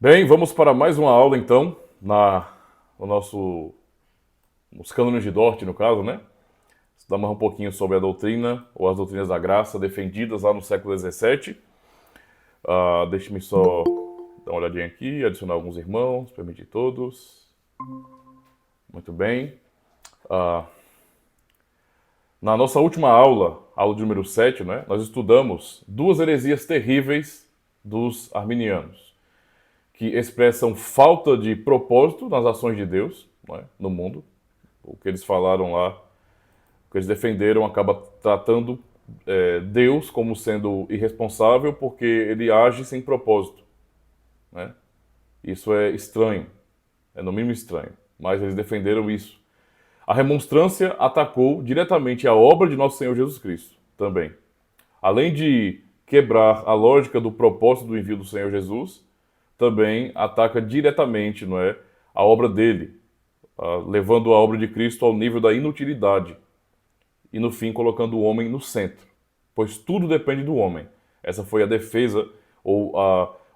Bem, vamos para mais uma aula então, nos cânones de Dort, no caso, né? Estudamos um pouquinho sobre a doutrina, ou as doutrinas da graça, defendidas lá no século XVII. Deixe-me só dar uma olhadinha aqui, adicionar alguns irmãos, permitir todos. Muito bem. Na nossa última aula de número 7, né, nós estudamos duas heresias terríveis dos arminianos, que expressam falta de propósito nas ações de Deus, né, no mundo. O que eles falaram lá, o que eles defenderam, acaba tratando Deus como sendo irresponsável porque ele age sem propósito, né? Isso é estranho, é no mínimo estranho, mas eles defenderam isso. A remonstrância atacou diretamente a obra de nosso Senhor Jesus Cristo também. Além de quebrar a lógica do propósito do envio do Senhor Jesus, também ataca diretamente, não é, a obra dele, levando a obra de Cristo ao nível da inutilidade e, no fim, colocando o homem no centro, pois tudo depende do homem. Essa foi a defesa ou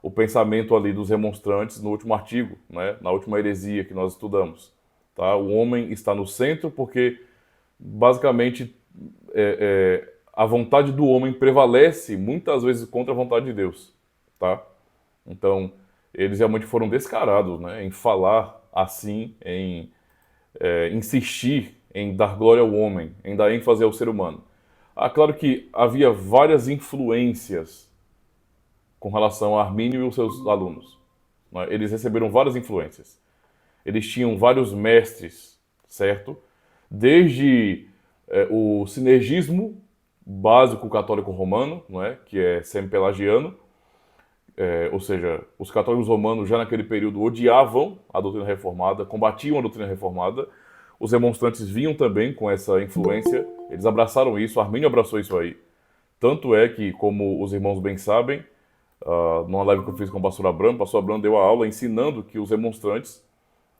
o pensamento ali dos remonstrantes no último artigo, né, na última heresia que nós estudamos. Tá? O homem está no centro porque, basicamente, a vontade do homem prevalece muitas vezes contra a vontade de Deus. Tá? Então, eles realmente foram descarados, né, em falar assim, em insistir em dar glória ao homem, em dar ênfase ao ser humano. Claro que havia várias influências com relação a Armínio e os seus alunos. Né? Eles receberam várias influências. Eles tinham vários mestres, certo? Desde o sinergismo básico católico romano, não é? Que é semi-pelagiano, ou seja, os católicos romanos já naquele período odiavam a doutrina reformada, combatiam a doutrina reformada. Os remonstrantes vinham também com essa influência, eles abraçaram isso, Armínio abraçou isso aí. Tanto é que, como os irmãos bem sabem, numa live que eu fiz com o pastor Abrão deu a aula ensinando que os remonstrantes,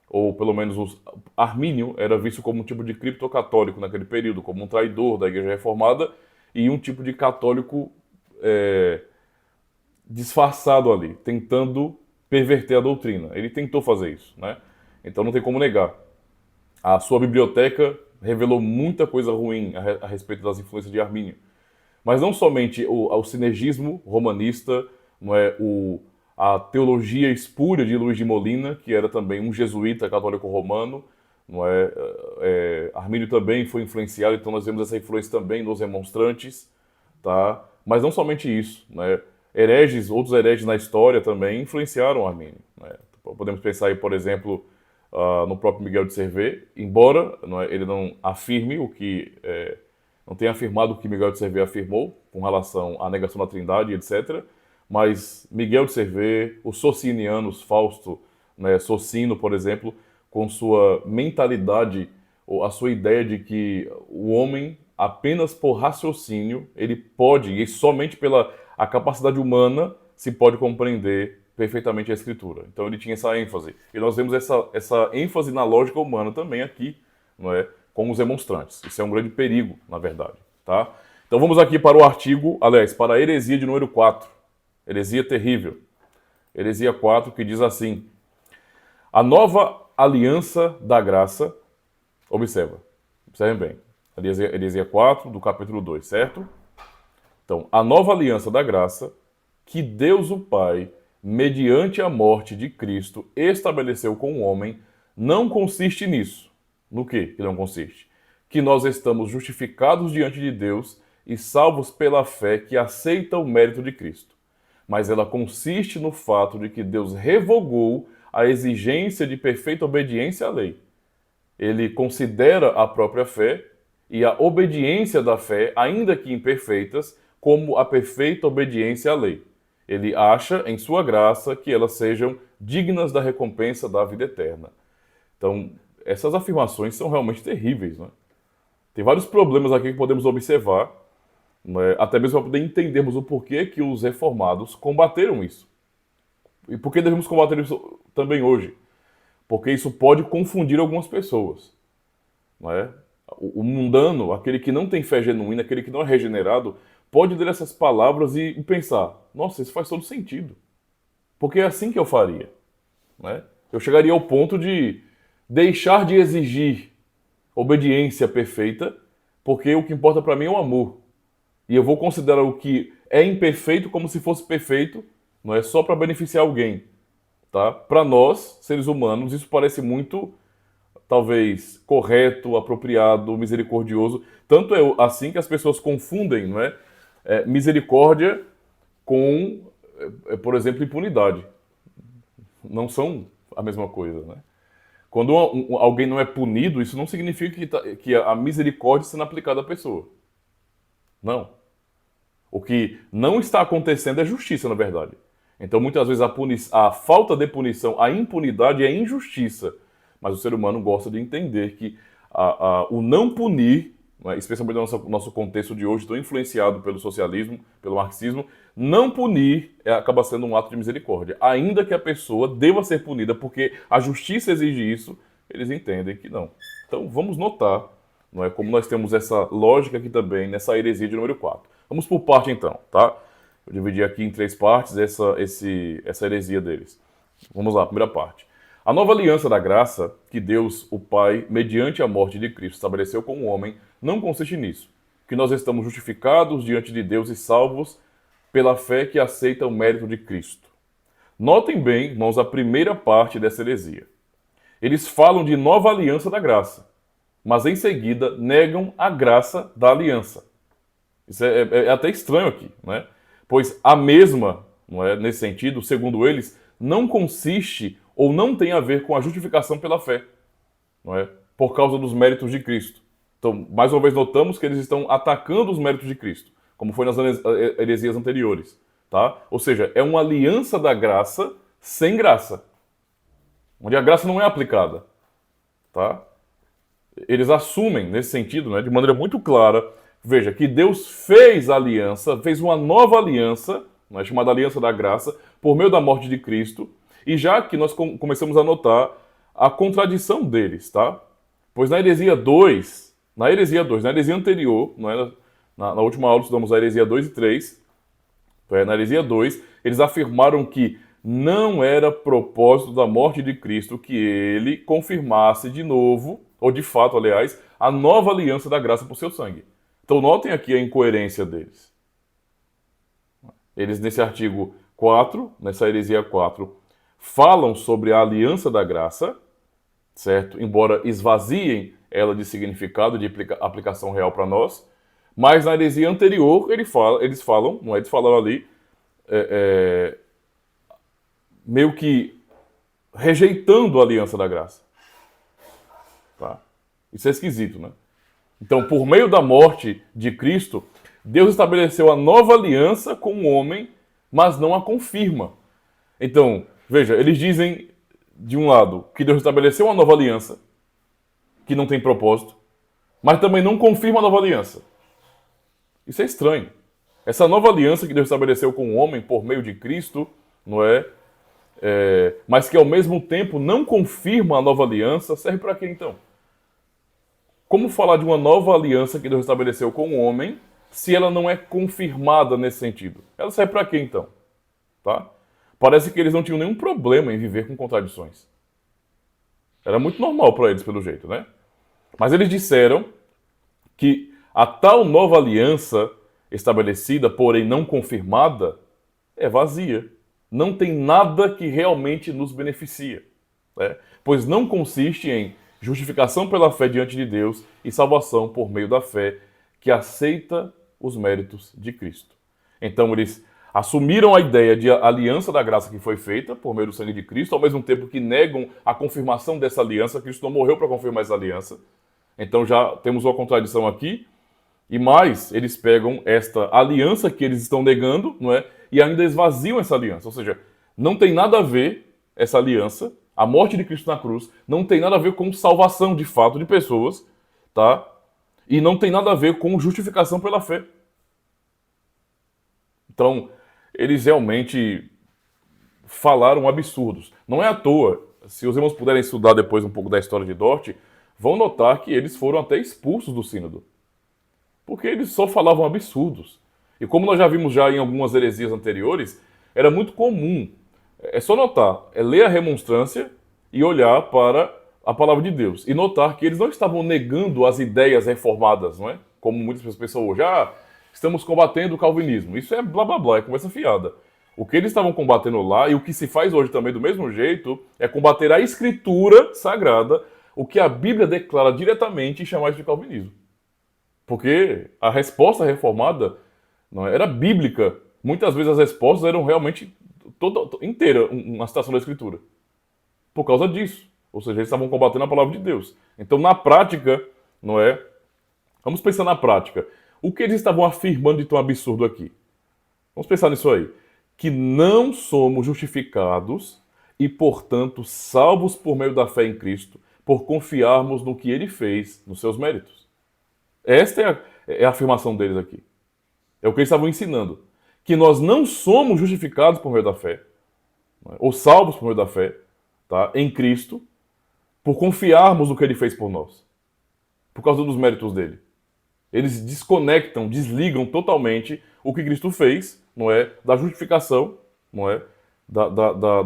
ou pelo menos Armínio, era visto como um tipo de criptocatólico naquele período, como um traidor da igreja reformada e um tipo de católico disfarçado ali, tentando perverter a doutrina. Ele tentou fazer isso, né? Então não tem como negar. A sua biblioteca revelou muita coisa ruim a respeito das influências de Armínio. Mas não somente o sinergismo romanista, não é, a teologia espúria de Luís de Molina, que era também um jesuíta católico romano, não é, Armínio também foi influenciado, então nós vemos essa influência também nos remonstrantes, tá? Mas não somente isso, né? Outros hereges na história também influenciaram Armínio, né? Podemos pensar aí, por exemplo, no próprio Miguel de Servet, embora ele não afirme não tenha afirmado o que Miguel de Servet afirmou com relação à negação da Trindade, etc. Mas Miguel de Servet, os socinianos, Fausto, né, Socino, por exemplo, com sua mentalidade, ou a sua ideia de que o homem, apenas por raciocínio, ele pode, e somente pela a capacidade humana, se pode compreender perfeitamente a Escritura. Então ele tinha essa ênfase. E nós vemos essa ênfase na lógica humana também aqui, não é? Com os remonstrantes. Isso é um grande perigo, na verdade. Tá? Então vamos aqui para o artigo, aliás, para a heresia de número 4. Heresia terrível. Heresia 4, que diz assim: a nova aliança da graça, observem bem, heresia 4 do capítulo 2, certo? Então, a nova aliança da graça, que Deus o Pai, mediante a morte de Cristo, estabeleceu com o homem, não consiste nisso. No que não consiste? Que nós estamos justificados diante de Deus e salvos pela fé que aceita o mérito de Cristo. Mas ela consiste no fato de que Deus revogou a exigência de perfeita obediência à lei. Ele considera a própria fé e a obediência da fé, ainda que imperfeitas, como a perfeita obediência à lei. Ele acha, em sua graça, que elas sejam dignas da recompensa da vida eterna. Então, essas afirmações são realmente terríveis, né? Tem vários problemas aqui que podemos observar, né? Até mesmo para poder entendermos o porquê que os reformados combateram isso. E por que devemos combater isso também hoje? Porque isso pode confundir algumas pessoas, não é? O mundano, aquele que não tem fé genuína, aquele que não é regenerado, pode ler essas palavras e pensar: nossa, isso faz todo sentido. Porque é assim que eu faria. né? Eu chegaria ao ponto de deixar de exigir obediência perfeita, porque o que importa para mim é o amor. E eu vou considerar o que é imperfeito como se fosse perfeito, não é só para beneficiar alguém, tá? Para nós, seres humanos, isso parece muito, talvez, correto, apropriado, misericordioso. Tanto é assim que as pessoas confundem, não é? Misericórdia com, por exemplo, impunidade. Não são a mesma coisa, né? Quando alguém não é punido, isso não significa que a misericórdia está sendo aplicada à pessoa. Não. O que não está acontecendo é justiça, na verdade. Então, muitas vezes, a falta de punição, a impunidade é injustiça. Mas o ser humano gosta de entender que o não punir, né, especialmente no nosso contexto de hoje, tão influenciado pelo socialismo, pelo marxismo, não punir acaba sendo um ato de misericórdia. Ainda que a pessoa deva ser punida porque a justiça exige isso, eles entendem que não. Então, vamos notar, não é, como nós temos essa lógica aqui também nessa heresia de número 4. Vamos por parte então, tá? Eu dividi aqui em 3 partes essa heresia deles. Vamos lá, primeira parte. A nova aliança da graça que Deus, o Pai, mediante a morte de Cristo, estabeleceu com o homem, não consiste nisso, que nós estamos justificados diante de Deus e salvos pela fé que aceita o mérito de Cristo. Notem bem, irmãos, a primeira parte dessa heresia. Eles falam de nova aliança da graça, mas em seguida negam a graça da aliança. Isso é até estranho aqui, né? Pois a mesma, não é, nesse sentido, segundo eles, não consiste ou não tem a ver com a justificação pela fé, não é? Por causa dos méritos de Cristo. Então, mais uma vez notamos que eles estão atacando os méritos de Cristo, como foi nas heresias anteriores, tá? Ou seja, é uma aliança da graça sem graça, onde a graça não é aplicada, tá? Eles assumem, nesse sentido, né, de maneira muito clara, veja, que Deus fez a aliança, fez uma nova aliança, né, chamada Aliança da Graça, por meio da morte de Cristo, e já que nós começamos a notar a contradição deles, tá? Pois na heresia anterior, não é, na última aula estudamos a heresia 2 e 3, na heresia 2, eles afirmaram que não era propósito da morte de Cristo que ele confirmasse de novo, ou de fato, aliás, a nova aliança da graça por seu sangue. Então notem aqui a incoerência deles. Eles, nesse artigo 4, nessa heresia 4, falam sobre a aliança da graça, certo? Embora esvaziem ela de significado, de aplicação real para nós, mas na heresia anterior eles falam, não é? Eles falam ali, meio que rejeitando a aliança da graça. Tá? Isso é esquisito, né? Então, por meio da morte de Cristo, Deus estabeleceu a nova aliança com o homem, mas não a confirma. Então, veja, eles dizem, de um lado, que Deus estabeleceu uma nova aliança, que não tem propósito, mas também não confirma a nova aliança. Isso é estranho. Essa nova aliança que Deus estabeleceu com o homem por meio de Cristo, não é? Mas que ao mesmo tempo não confirma a nova aliança, serve para quê então? Como falar de uma nova aliança que Deus estabeleceu com o homem se ela não é confirmada nesse sentido? Ela serve para quê então? Tá? Parece que eles não tinham nenhum problema em viver com contradições. Era muito normal para eles, pelo jeito, né? Mas eles disseram que a tal nova aliança estabelecida, porém não confirmada, é vazia. Não tem nada que realmente nos beneficia, né? Pois não consiste em justificação pela fé diante de Deus e salvação por meio da fé que aceita os méritos de Cristo. Então eles assumiram a ideia de aliança da graça que foi feita por meio do sangue de Cristo, ao mesmo tempo que negam a confirmação dessa aliança. Cristo não morreu para confirmar essa aliança. Então já temos uma contradição aqui. E mais, eles pegam esta aliança que eles estão negando, não é? E ainda esvaziam essa aliança. Ou seja, não tem nada a ver essa aliança, a morte de Cristo na cruz, não tem nada a ver com salvação de fato de pessoas, tá? E não tem nada a ver com justificação pela fé. Então, eles realmente falaram absurdos. Não é à toa, se os irmãos puderem estudar depois um pouco da história de Dort, vão notar que eles foram até expulsos do sínodo. Porque eles só falavam absurdos. E como nós já vimos já em algumas heresias anteriores, era muito comum É só notar, é ler a remonstrância e olhar para a palavra de Deus. E notar que eles não estavam negando as ideias reformadas, não é? Como muitas pessoas pensam hoje. Estamos combatendo o calvinismo. Isso é blá blá blá, é conversa fiada. O que eles estavam combatendo lá, e o que se faz hoje também do mesmo jeito, é combater a escritura sagrada, o que a Bíblia declara diretamente e chamar isso de calvinismo. Porque a resposta reformada não era bíblica. Muitas vezes as respostas eram realmente toda inteira uma citação da escritura. Por causa disso. Ou seja, eles estavam combatendo a palavra de Deus. Então, na prática, não é? Vamos pensar na prática. O que eles estavam afirmando de tão absurdo aqui? Vamos pensar nisso aí. Que não somos justificados e, portanto, salvos por meio da fé em Cristo, por confiarmos no que ele fez, nos seus méritos. Esta é a afirmação deles aqui. É o que eles estavam ensinando. Que nós não somos justificados por meio da fé, ou salvos por meio da fé, tá? Em Cristo, por confiarmos no que ele fez por nós. Por causa dos méritos dele. Eles desconectam, desligam totalmente o que Cristo fez, não é, da justificação, não é,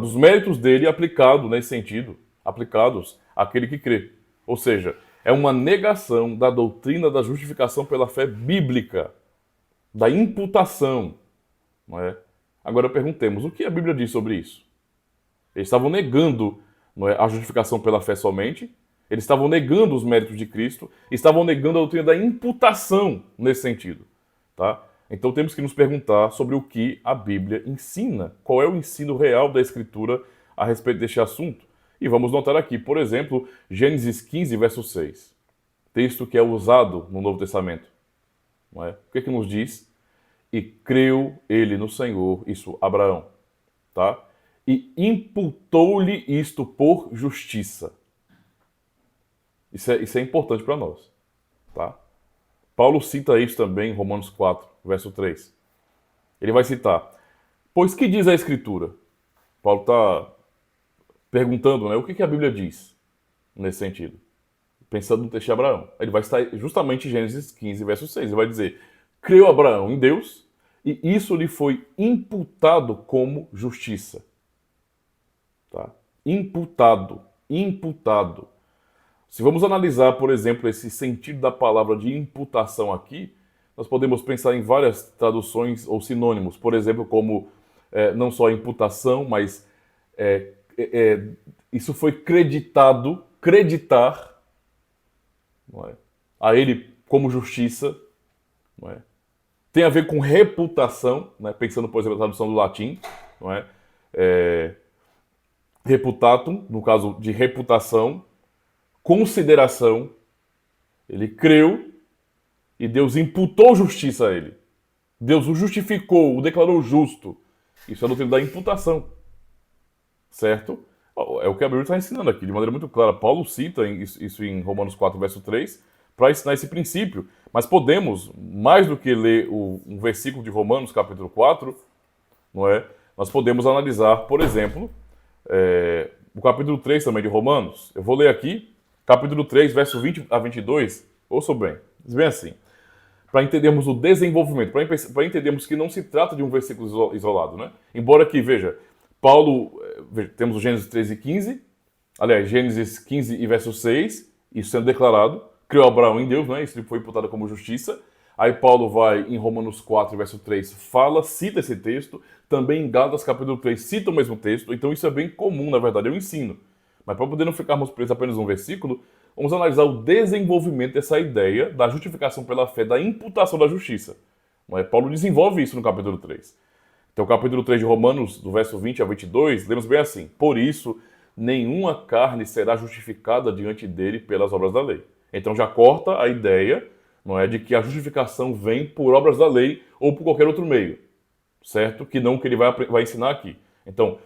dos méritos dele aplicado nesse sentido, aplicados àquele que crê. Ou seja, é uma negação da doutrina da justificação pela fé bíblica, da imputação, não é? Agora perguntemos, o que a Bíblia diz sobre isso? Eles estavam negando, não é, a justificação pela fé somente. Eles estavam negando os méritos de Cristo, estavam negando a doutrina da imputação nesse sentido, tá? Então temos que nos perguntar sobre o que a Bíblia ensina, qual é o ensino real da Escritura a respeito deste assunto. E vamos notar aqui, por exemplo, Gênesis 15, verso 6, texto que é usado no Novo Testamento. Não é? O que nos diz? E creu ele no Senhor, isso, Abraão, tá? E imputou-lhe isto por justiça. Isso é importante para nós, tá? Paulo cita isso também em Romanos 4, verso 3. Ele vai citar, pois que diz a Escritura? Paulo está perguntando, né, o que a Bíblia diz nesse sentido. Pensando no texto de Abraão. Ele vai estar justamente em Gênesis 15, verso 6. Ele vai dizer, creu Abraão em Deus e isso lhe foi imputado como justiça. Tá? Imputado. Se vamos analisar, por exemplo, esse sentido da palavra de imputação aqui, nós podemos pensar em várias traduções ou sinônimos. Por exemplo, como não só imputação, mas isso foi creditar não é? A ele como justiça. Não é? Tem a ver com reputação, né? Pensando, por exemplo, na tradução do latim. Não é? Reputatum, no caso de reputação. Consideração, ele creu e Deus imputou justiça a ele. Deus o justificou, o declarou justo. Isso é a doutrina da imputação. Certo? É o que a Bíblia está ensinando aqui, de maneira muito clara. Paulo cita isso em Romanos 4, verso 3, para ensinar esse princípio. Mas podemos, mais do que ler um versículo de Romanos, capítulo 4, não é? Nós podemos analisar, por exemplo, o capítulo 3 também de Romanos. Eu vou ler aqui. Capítulo 3, verso 20 a 22, ouçam bem, diz bem assim, para entendermos o desenvolvimento, para entendermos que não se trata de um versículo isolado, né? Embora que, veja, Paulo, temos o Gênesis 13 e 15, aliás, Gênesis 15 e verso 6, isso sendo declarado, criou Abraão em Deus, né? Isso lhe foi imputado como justiça. Aí Paulo vai em Romanos 4, verso 3, cita esse texto, também em Gálatas capítulo 3 cita o mesmo texto, então isso é bem comum, na verdade, eu ensino. Mas para poder não ficarmos presos apenas num versículo, vamos analisar o desenvolvimento dessa ideia da justificação pela fé, da imputação da justiça. Não é? Paulo desenvolve isso no capítulo 3. Então, o capítulo 3 de Romanos, do verso 20 a 22, lemos bem assim, por isso, nenhuma carne será justificada diante dele pelas obras da lei. Então já corta a ideia, não é, de que a justificação vem por obras da lei ou por qualquer outro meio, certo? Que não o que ele vai ensinar aqui. Então,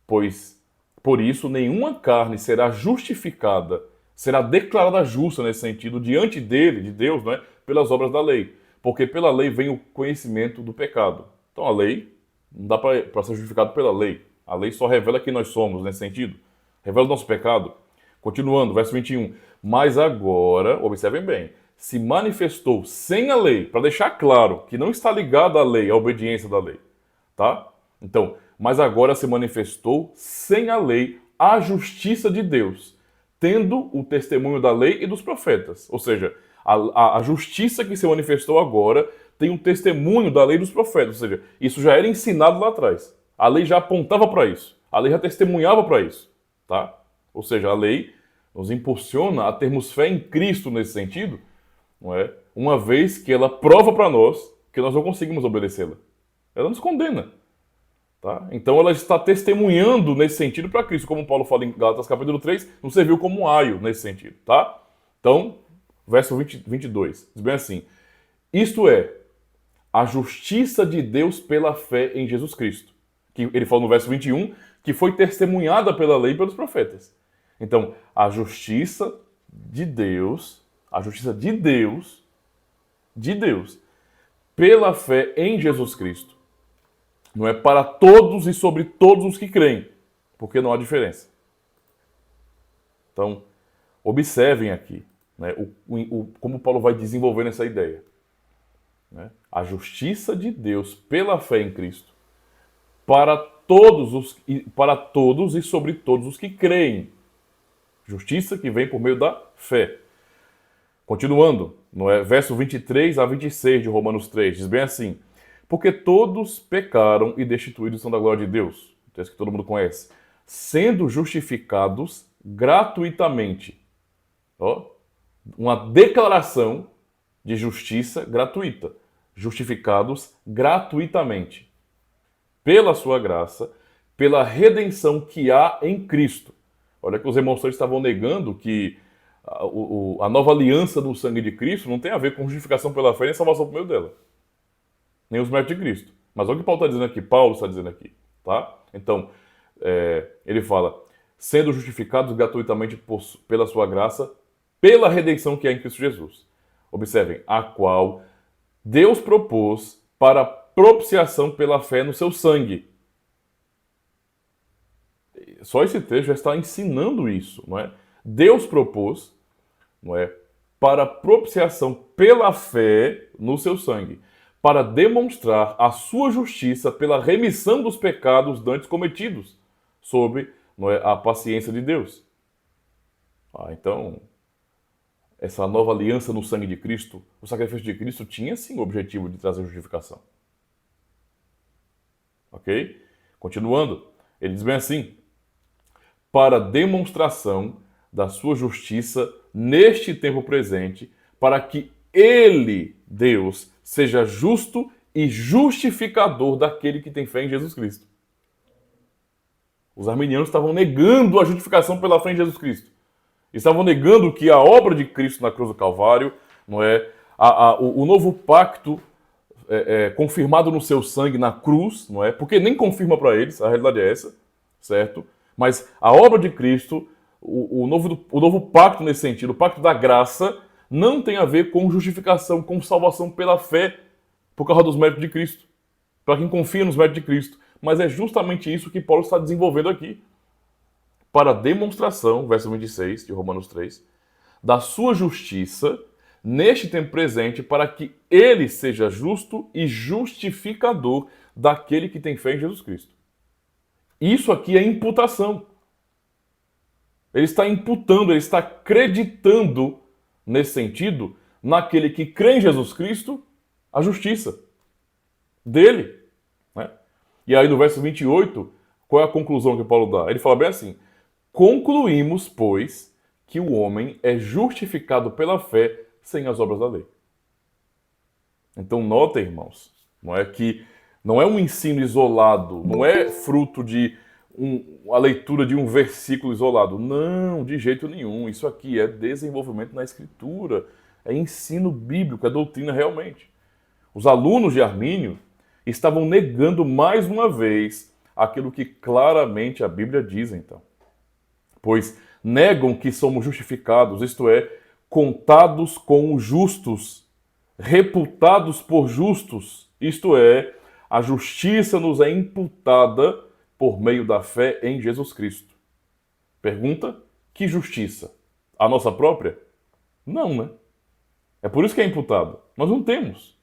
por isso, nenhuma carne será justificada, será declarada justa nesse sentido, diante dele, de Deus, não é? Pelas obras da lei. Porque pela lei vem o conhecimento do pecado. Então a lei, não dá para ser justificado pela lei. A lei só revela quem nós somos nesse sentido. Revela o nosso pecado. Continuando, verso 21. Mas agora, observem bem, se manifestou sem a lei, para deixar claro que não está ligado à lei, à obediência da lei. Tá? Então, mas agora se manifestou sem a lei a justiça de Deus, tendo o testemunho da lei e dos profetas. Ou seja, a justiça que se manifestou agora tem um testemunho da lei e dos profetas. Ou seja, isso já era ensinado lá atrás. A lei já apontava para isso. A lei já testemunhava para isso. Tá? Ou seja, a lei nos impulsiona a termos fé em Cristo nesse sentido, não é? Uma vez que ela prova para nós que nós não conseguimos obedecê-la. Ela nos condena. Tá? Então ela está testemunhando nesse sentido para Cristo, como Paulo fala em Gálatas capítulo 3, não serviu como um aio nesse sentido. Tá? Então, verso 22, diz bem assim: isto é, a justiça de Deus pela fé em Jesus Cristo. Que ele fala no verso 21, que foi testemunhada pela lei e pelos profetas. Então, a justiça de Deus, pela fé em Jesus Cristo. Não é para todos e sobre todos os que creem, porque não há diferença. Então, observem aqui, né, como Paulo vai desenvolvendo essa ideia. Né? A justiça de Deus pela fé em Cristo, para todos e sobre todos os que creem. Justiça que vem por meio da fé. Continuando, verso 23 a 26 de Romanos 3, diz bem assim: porque todos pecaram e destituídos são da glória de Deus, o texto que todo mundo conhece, sendo justificados gratuitamente. Ó, uma declaração de justiça gratuita. Justificados gratuitamente. Pela sua graça, pela redenção que há em Cristo. Olha que os demonstrantes estavam negando que a nova aliança do sangue de Cristo não tem a ver com justificação pela fé nem salvação por meio dela. Nem os méritos de Cristo. Mas olha o que Paulo está dizendo aqui, Paulo está dizendo aqui. Tá? Então, ele fala, sendo justificados gratuitamente pela sua graça, pela redenção que há em Cristo Jesus. Observem, a qual Deus propôs para propiciação pela fé no seu sangue. Só esse texto já está ensinando isso, não é? Deus propôs, não é, para propiciação pela fé no seu sangue, para demonstrar a sua justiça pela remissão dos pecados dantes cometidos, sobre, não é, a paciência de Deus. Então, essa nova aliança no sangue de Cristo, o sacrifício de Cristo tinha sim o objetivo de trazer justificação. Ok? Continuando, ele diz bem assim: para demonstração da sua justiça neste tempo presente, para que ele, Deus, seja justo e justificador daquele que tem fé em Jesus Cristo. Os arminianos estavam negando a justificação pela fé em Jesus Cristo. Estavam negando que a obra de Cristo na cruz do Calvário, não é, o novo pacto confirmado no seu sangue na cruz, não é? Porque nem confirma para eles, a realidade é essa, certo? Mas a obra de Cristo, o novo pacto nesse sentido, o pacto da graça, não tem a ver com justificação, com salvação pela fé, por causa dos méritos de Cristo. Para quem confia nos méritos de Cristo. Mas é justamente isso que Paulo está desenvolvendo aqui. Para demonstração, verso 26 de Romanos 3, da sua justiça neste tempo presente, para que ele seja justo e justificador daquele que tem fé em Jesus Cristo. Isso aqui é imputação. Ele está imputando, ele está acreditando, nesse sentido, naquele que crê em Jesus Cristo, a justiça dele. Né? E aí no verso 28, qual é a conclusão que Paulo dá? Ele fala bem assim: concluímos, pois, que o homem é justificado pela fé sem as obras da lei. Então notem, irmãos, não é um ensino isolado, não é fruto de a leitura de um versículo isolado. Não, de jeito nenhum. Isso aqui é desenvolvimento na Escritura, é ensino bíblico, é doutrina realmente. Os alunos de Armínio estavam negando mais uma vez aquilo que claramente a Bíblia diz, então. Pois negam que somos justificados, isto é, contados com os justos, reputados por justos, isto é, a justiça nos é imputada por meio da fé em Jesus Cristo. Pergunta: que justiça? A nossa própria? Não, né? É por isso que é imputado. Nós não temos.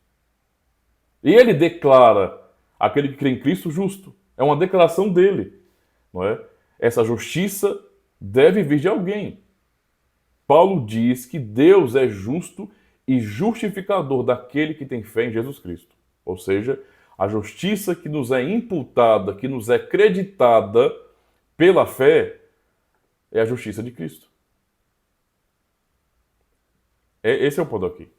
E ele declara aquele que crê em Cristo justo. É uma declaração dele, não é? Essa justiça deve vir de alguém. Paulo diz que Deus é justo e justificador daquele que tem fé em Jesus Cristo. Ou seja, a justiça que nos é imputada, que nos é creditada pela fé, é a justiça de Cristo. Esse é o ponto aqui.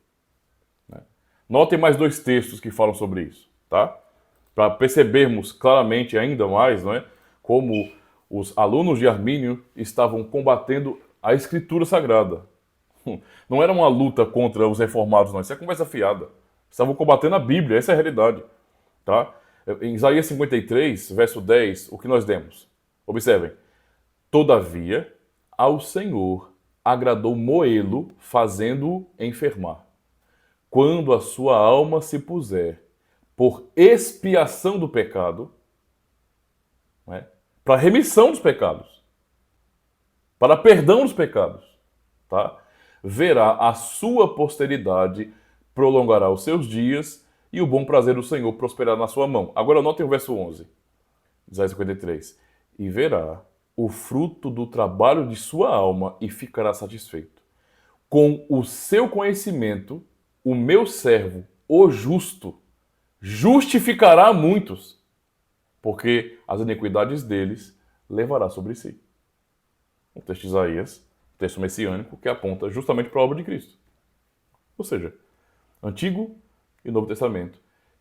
Notem mais dois textos que falam sobre isso, tá? Para percebermos claramente ainda mais, não é, como os alunos de Armínio estavam combatendo a Escritura Sagrada. Não era uma luta contra os reformados, não. Isso é conversa fiada. Estavam combatendo a Bíblia, essa é a realidade, tá? Em Isaías 53, verso 10, o que nós demos? Observem. Todavia, ao Senhor agradou moê-lo, fazendo-o enfermar. Quando a sua alma se puser por expiação do pecado, né, para remissão dos pecados, para perdão dos pecados, tá? Verá a sua posteridade, prolongará os seus dias, e o bom prazer do Senhor prosperará na sua mão. Agora notem o verso 11, Isaías 53. E verá o fruto do trabalho de sua alma e ficará satisfeito. Com o seu conhecimento, o meu servo, o justo, justificará muitos, porque as iniquidades deles levará sobre si. O texto de Isaías, texto messiânico, que aponta justamente para a obra de Cristo. Ou seja, Antigo e Novo Testamento,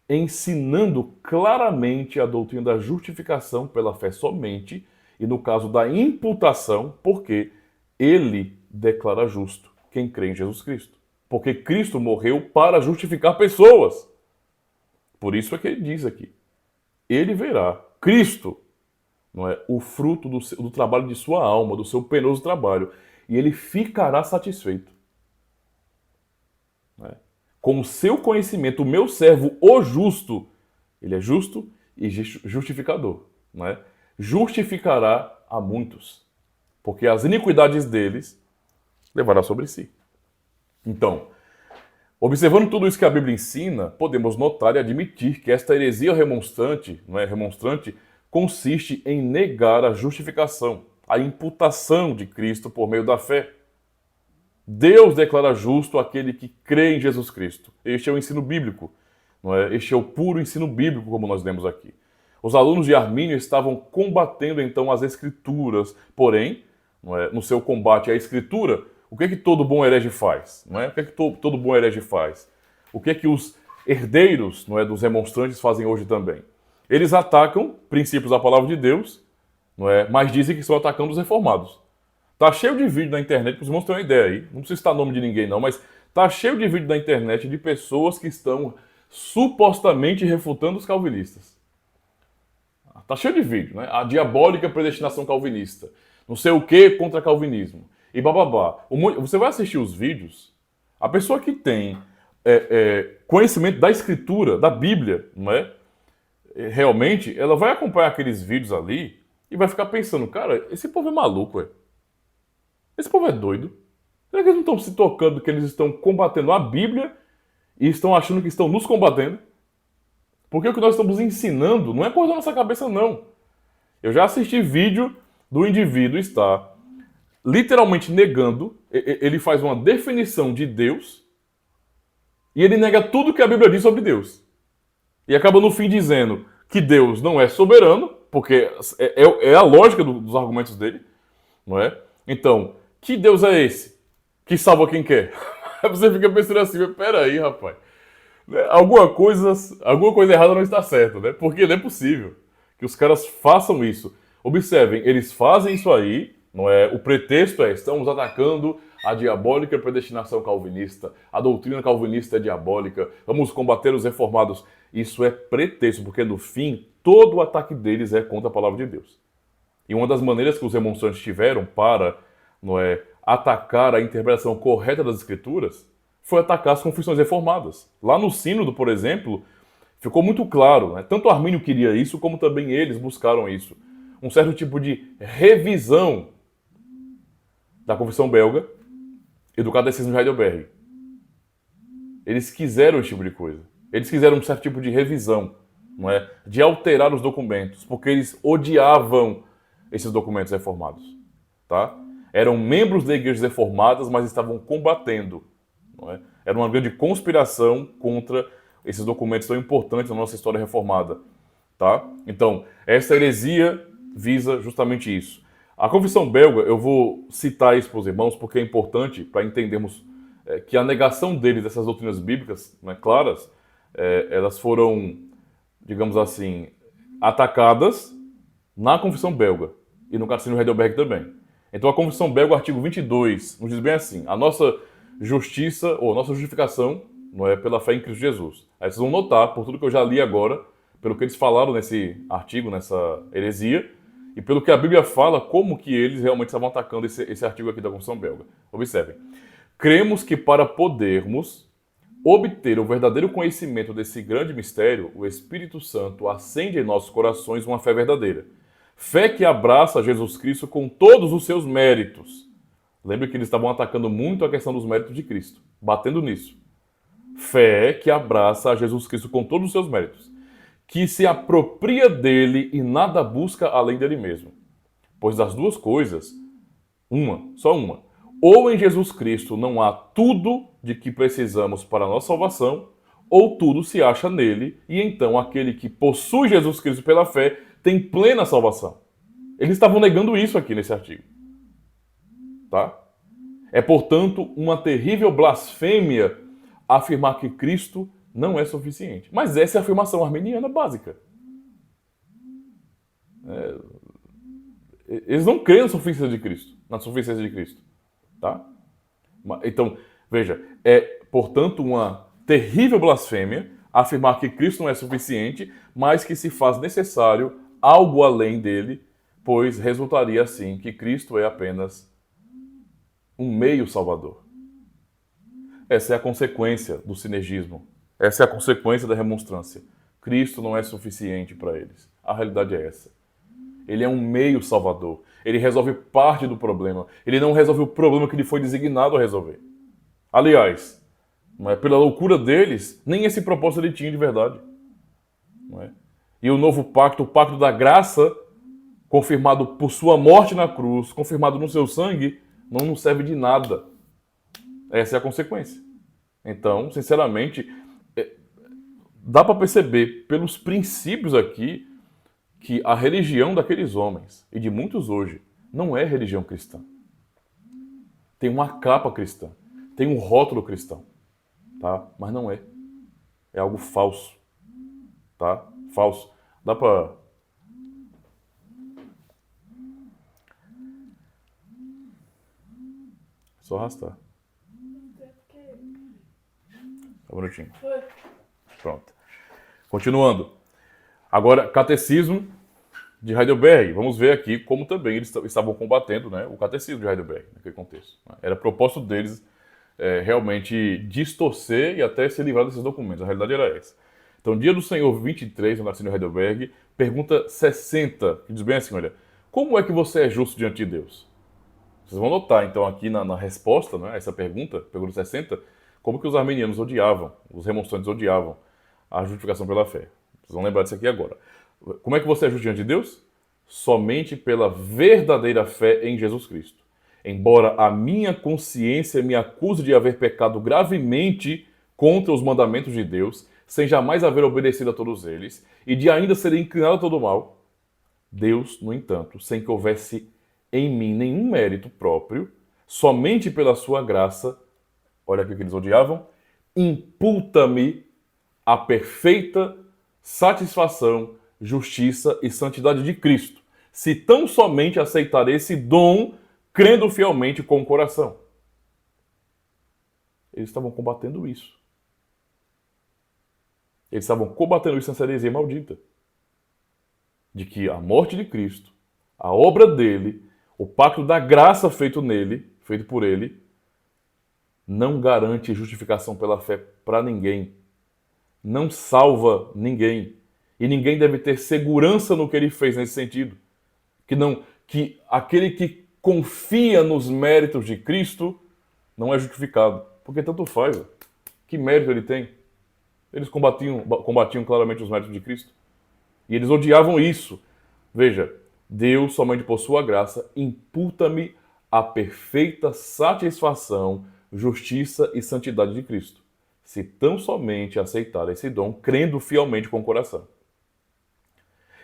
ensinando claramente a doutrina da justificação pela fé somente, e no caso da imputação, porque ele declara justo quem crê em Jesus Cristo. Porque Cristo morreu para justificar pessoas. Por isso é que ele diz aqui, ele verá, Cristo, não é, o fruto do trabalho de sua alma, do seu penoso trabalho, e ele ficará satisfeito. Não é? Com o seu conhecimento, o meu servo, o justo, ele é justo e justificador. Não é? Justificará a muitos, porque as iniquidades deles levará sobre si. Então, observando tudo isso que a Bíblia ensina, podemos notar e admitir que esta heresia remonstrante, não é, remonstrante, consiste em negar a justificação, a imputação de Cristo por meio da fé. Deus declara justo aquele que crê em Jesus Cristo. Este é o ensino bíblico, não é? Este é o puro ensino bíblico, como nós lemos aqui. Os alunos de Armínio estavam combatendo então as Escrituras, porém, não é, no seu combate à Escritura, o que é que todo bom herege faz? Não é? O que é que todo bom herege faz? O que é que os herdeiros, não é, dos remonstrantes fazem hoje também? Eles atacam princípios da palavra de Deus, não é, mas dizem que estão atacando os reformados. Tá cheio de vídeo na internet, para os irmãos terem uma ideia aí, não precisa citar nome de ninguém não, mas tá cheio de vídeo na internet de pessoas que estão supostamente refutando os calvinistas. Tá cheio de vídeo, né? A diabólica predestinação calvinista, não sei o que contra calvinismo, e bababá. Você vai assistir os vídeos, a pessoa que tem conhecimento da Escritura, da Bíblia, não é? Realmente, ela vai acompanhar aqueles vídeos ali e vai ficar pensando, cara, esse povo é maluco, ué. Esse povo é doido. Será que eles não estão se tocando que eles estão combatendo a Bíblia e estão achando que estão nos combatendo? Porque o que nós estamos ensinando não é coisa da nossa cabeça, não. Eu já assisti vídeo do indivíduo estar literalmente negando, ele faz uma definição de Deus e ele nega tudo que a Bíblia diz sobre Deus. E acaba no fim dizendo que Deus não é soberano, porque é a lógica dos argumentos dele, não é? Então, que Deus é esse que salva quem quer? Você fica pensando assim, mas peraí, rapaz. Alguma coisa errada não está certa, né? Porque não é possível que os caras façam isso. Observem, eles fazem isso aí, não é? O pretexto é, estamos atacando a diabólica predestinação calvinista, a doutrina calvinista é diabólica, vamos combater os reformados. Isso é pretexto, porque no fim, todo o ataque deles é contra a palavra de Deus. E uma das maneiras que os remonstrantes tiveram para, não é, atacar a interpretação correta das Escrituras foi atacar as confissões reformadas. Lá no Sínodo, por exemplo, ficou muito claro, né? Tanto Armínio queria isso, como também eles buscaram isso. Um certo tipo de revisão da confissão belga e do catecismo de Heidelberg. Eles quiseram esse tipo de coisa. Eles quiseram um certo tipo de revisão. não é? De alterar os documentos, porque eles odiavam esses documentos reformados, tá? Eram membros da igreja reformadas, mas estavam combatendo, não é? Era uma grande conspiração contra esses documentos tão importantes na nossa história reformada, tá? Então, essa heresia visa justamente isso. A Confissão Belga, eu vou citar isso para os irmãos, porque é importante para entendermos que a negação deles dessas doutrinas bíblicas, né, claras, elas foram, digamos assim, atacadas na Confissão Belga e no Catecismo de Heidelberg também. Então a Confissão Belga, artigo 22, nos diz bem assim: a nossa justiça, ou a nossa justificação, não é pela fé em Cristo Jesus. Aí vocês vão notar, por tudo que eu já li agora, pelo que eles falaram nesse artigo, nessa heresia, e pelo que a Bíblia fala, como que eles realmente estavam atacando esse artigo aqui da Confissão Belga. Observem. Cremos que para podermos obter o verdadeiro conhecimento desse grande mistério, o Espírito Santo acende em nossos corações uma fé verdadeira. Fé que abraça Jesus Cristo com todos os seus méritos. Lembre que eles estavam atacando muito a questão dos méritos de Cristo, batendo nisso. Fé que abraça a Jesus Cristo com todos os seus méritos, que se apropria dele e nada busca além dele mesmo. Pois das duas coisas, só uma. Ou em Jesus Cristo não há tudo de que precisamos para a nossa salvação, ou tudo se acha nele, e então aquele que possui Jesus Cristo pela fé tem plena salvação. Eles estavam negando isso aqui nesse artigo. Tá? É, portanto, uma terrível blasfêmia afirmar que Cristo não é suficiente. Mas essa é a afirmação arminiana básica. Eles não creem na suficiência de Cristo. Na suficiência de Cristo. Tá? Então, veja, é, portanto, uma terrível blasfêmia afirmar que Cristo não é suficiente, mas que se faz necessário algo além dele, pois resultaria assim que Cristo é apenas um meio salvador. Essa é a consequência do sinergismo. Essa é a consequência da remonstrância. Cristo não é suficiente para eles. A realidade é essa. Ele é um meio salvador. Ele resolve parte do problema. Ele não resolve o problema que ele foi designado a resolver. Aliás, não é? Pela loucura deles, nem esse propósito ele tinha de verdade. Não é? E o novo pacto, o pacto da graça, confirmado por sua morte na cruz, confirmado no seu sangue, não nos serve de nada. Essa é a consequência. Então, sinceramente, dá para perceber pelos princípios aqui que a religião daqueles homens, e de muitos hoje, não é religião cristã. Tem uma capa cristã, tem um rótulo cristão, tá? Mas não é. É algo falso, tá? Falso. Dá para... Só arrastar. Só um minutinho. Pronto. Continuando. Agora, catecismo de Heidelberg. Vamos ver aqui como também eles estavam combatendo, né, o catecismo de Heidelberg, naquele contexto. Era propósito deles realmente distorcer e até se livrar desses documentos. A realidade era essa. Então, Dia do Senhor 23, no catecismo de Heidelberg, pergunta 60, que diz bem assim, olha, como é que você é justo diante de Deus? Vocês vão notar, então, aqui na resposta, né, a essa pergunta 60, como que os arminianos odiavam, os remonstrantes odiavam a justificação pela fé. Vocês vão lembrar disso aqui agora. Como é que você é justo diante de Deus? Somente pela verdadeira fé em Jesus Cristo. Embora a minha consciência me acuse de haver pecado gravemente contra os mandamentos de Deus, sem jamais haver obedecido a todos eles, e de ainda ser inclinado a todo mal, Deus, no entanto, sem que houvesse em mim nenhum mérito próprio, somente pela sua graça, olha aqui o que eles odiavam, imputa-me a perfeita satisfação, justiça e santidade de Cristo, se tão somente aceitar esse dom, crendo fielmente com o coração. Eles estavam combatendo isso. Eles estavam combatendo isso nessa heresia maldita. De que a morte de Cristo, a obra dele, o pacto da graça feito nele, feito por ele, não garante justificação pela fé para ninguém. Não salva ninguém. E ninguém deve ter segurança no que ele fez nesse sentido. Que aquele que confia nos méritos de Cristo não é justificado. Porque tanto faz. Que mérito ele tem? Eles combatiam claramente os méritos de Cristo. E eles odiavam isso. Veja, Deus, somente por sua graça, imputa-me a perfeita satisfação, justiça e santidade de Cristo, se tão somente aceitar esse dom, crendo fielmente com o coração.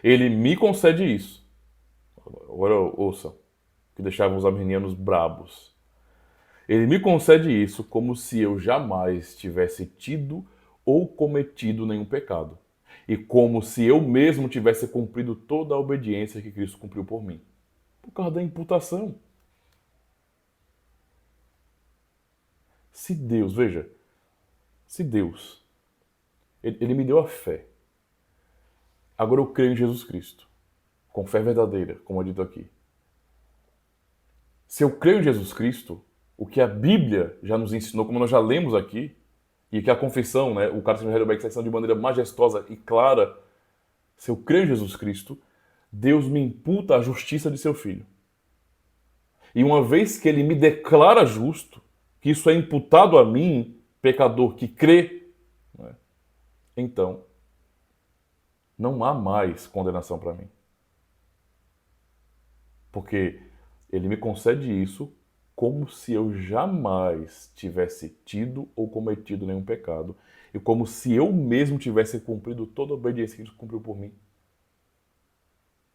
Ele me concede isso. Agora ouçam, que deixavam os arminianos brabos. Ele me concede isso como se eu jamais tivesse tido ou cometido nenhum pecado, e como se eu mesmo tivesse cumprido toda a obediência que Cristo cumpriu por mim, por causa da imputação. Se Deus, veja, se Deus, ele me deu a fé, agora eu creio em Jesus Cristo, com fé verdadeira, como é dito aqui. Se eu creio em Jesus Cristo, o que a Bíblia já nos ensinou, como nós já lemos aqui, e que a confissão, né, o Catecismo de Heidelberg está de maneira majestosa e clara, se eu creio em Jesus Cristo, Deus me imputa a justiça de seu Filho. E uma vez que ele me declara justo, que isso é imputado a mim, pecador que crê, né, então não há mais condenação para mim. Porque ele me concede isso como se eu jamais tivesse tido ou cometido nenhum pecado, e como se eu mesmo tivesse cumprido toda a obediência que ele cumpriu por mim,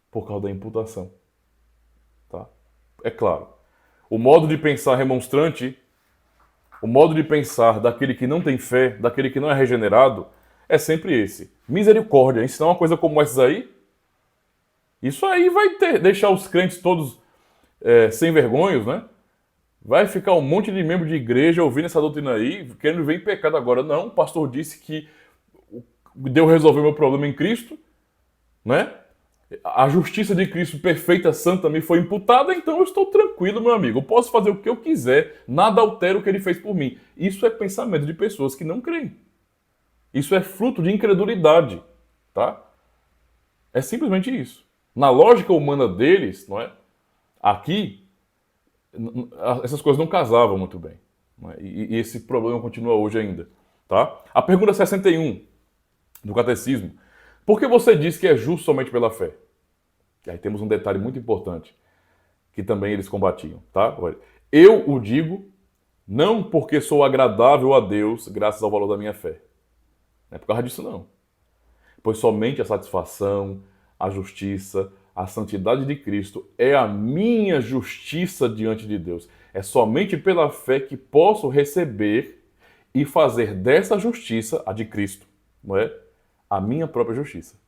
por causa da imputação. Tá? É claro, o modo de pensar remonstrante, o modo de pensar daquele que não tem fé, daquele que não é regenerado, é sempre esse. Misericórdia, ensinar uma coisa como essa aí, isso aí vai deixar os crentes todos sem vergonhos, né? Vai ficar um monte de membro de igreja ouvindo essa doutrina aí, querendo ver em pecado agora. Não, o pastor disse que Deus resolveu meu problema em Cristo, né? A justiça de Cristo perfeita, santa, me foi imputada, então eu estou tranquilo, meu amigo. Eu posso fazer o que eu quiser, nada altera o que ele fez por mim. Isso é pensamento de pessoas que não creem. Isso é fruto de incredulidade, tá? É simplesmente isso. Na lógica humana deles, não é? Aqui, essas coisas não casavam muito bem. Não é? E esse problema continua hoje ainda, tá? A pergunta 61 do Catecismo. Por que você diz que é justo somente pela fé? E aí temos um detalhe muito importante, que também eles combatiam, tá? Eu o digo não porque sou agradável a Deus graças ao valor da minha fé. Não é por causa disso, não. Pois somente a satisfação, a justiça, a santidade de Cristo é a minha justiça diante de Deus. É somente pela fé que posso receber e fazer dessa justiça, a de Cristo, não é? A minha própria justiça.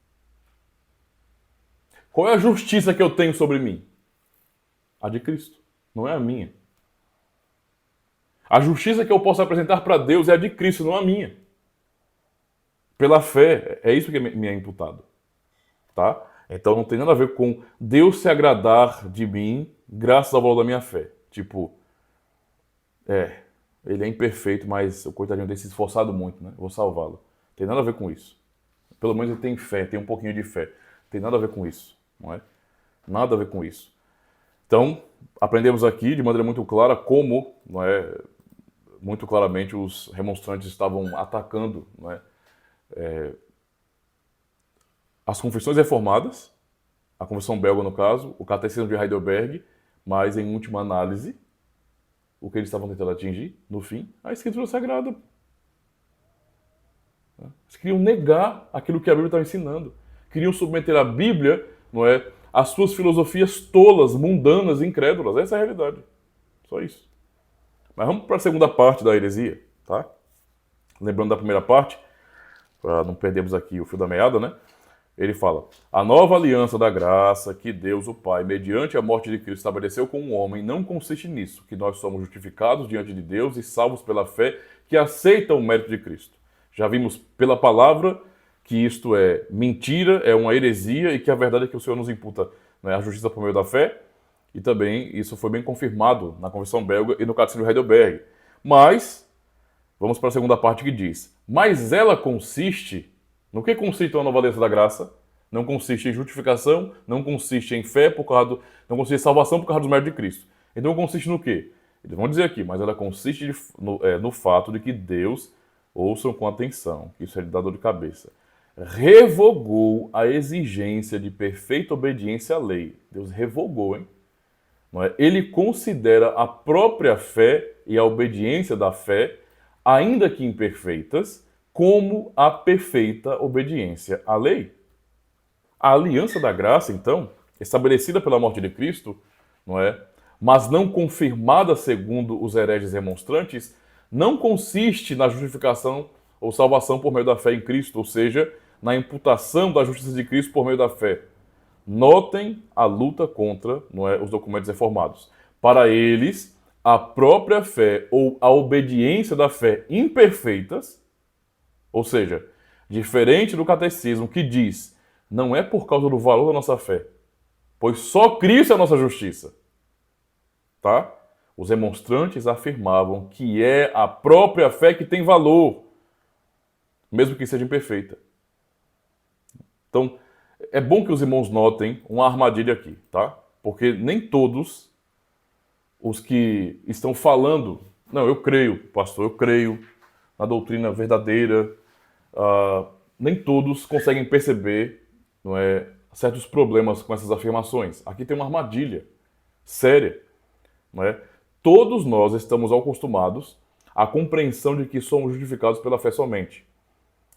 Qual é a justiça que eu tenho sobre mim? A de Cristo, não é a minha. A justiça que eu posso apresentar para Deus é a de Cristo, não a minha. Pela fé, é isso que me é imputado. Tá? Então não tem nada a ver com Deus se agradar de mim graças ao valor da minha fé. Tipo, ele é imperfeito, mas o coitadinho tem se esforçado muito, né? Eu vou salvá-lo. Tem nada a ver com isso. Pelo menos ele tem fé, tem um pouquinho de fé. Tem nada a ver com isso, não é? Nada a ver com isso. Então, aprendemos aqui de maneira muito clara como, não é, muito claramente os remonstrantes estavam atacando, não é, as confissões reformadas, a confissão belga no caso, o catecismo de Heidelberg, mas em última análise, o que eles estavam tentando atingir, no fim, a Escritura Sagrada. Eles queriam negar aquilo que a Bíblia estava ensinando. Queriam submeter a Bíblia, não é, às suas filosofias tolas, mundanas, incrédulas. Essa é a realidade. Só isso. Mas vamos para a segunda parte da heresia, tá? Lembrando da primeira parte, para não perdermos aqui o fio da meada, né? Ele fala: a nova aliança da graça que Deus, o Pai, mediante a morte de Cristo, estabeleceu com o homem, não consiste nisso, que nós somos justificados diante de Deus e salvos pela fé que aceita o mérito de Cristo. Já vimos pela palavra que isto é mentira, é uma heresia e que a verdade é que o Senhor nos imputa, né, a justiça por meio da fé. E também isso foi bem confirmado na Confissão Belga e no Catecismo de Heidelberg. Mas, vamos para a segunda parte que diz: mas ela consiste... No que consiste a nova aliança da graça? Não consiste em justificação, não consiste em fé, não consiste em salvação por causa dos méritos de Cristo. Então consiste no quê? Eles vão dizer aqui, mas ela consiste no fato de que Deus, ouçam com atenção, que isso é lhe dá dor de cabeça, revogou a exigência de perfeita obediência à lei. Deus revogou, hein? Não é? Ele considera a própria fé e a obediência da fé, ainda que imperfeitas, como a perfeita obediência à lei. A aliança da graça, então, estabelecida pela morte de Cristo, não é? Mas não confirmada segundo os hereges remonstrantes, não consiste na justificação ou salvação por meio da fé em Cristo, ou seja, na imputação da justiça de Cristo por meio da fé. Notem a luta contra, não é, os documentos reformados. Para eles, a própria fé ou a obediência da fé imperfeitas, ou seja, diferente do catecismo que diz, não é por causa do valor da nossa fé, pois só Cristo é a nossa justiça. Tá? Os remonstrantes afirmavam que é a própria fé que tem valor, mesmo que seja imperfeita. Então, é bom que os irmãos notem uma armadilha aqui, tá? Porque nem todos os que estão falando, não, eu creio, pastor, eu creio na doutrina verdadeira, nem todos conseguem perceber, não é, certos problemas com essas afirmações. Aqui tem uma armadilha séria, não é? Todos nós estamos acostumados à compreensão de que somos justificados pela fé somente.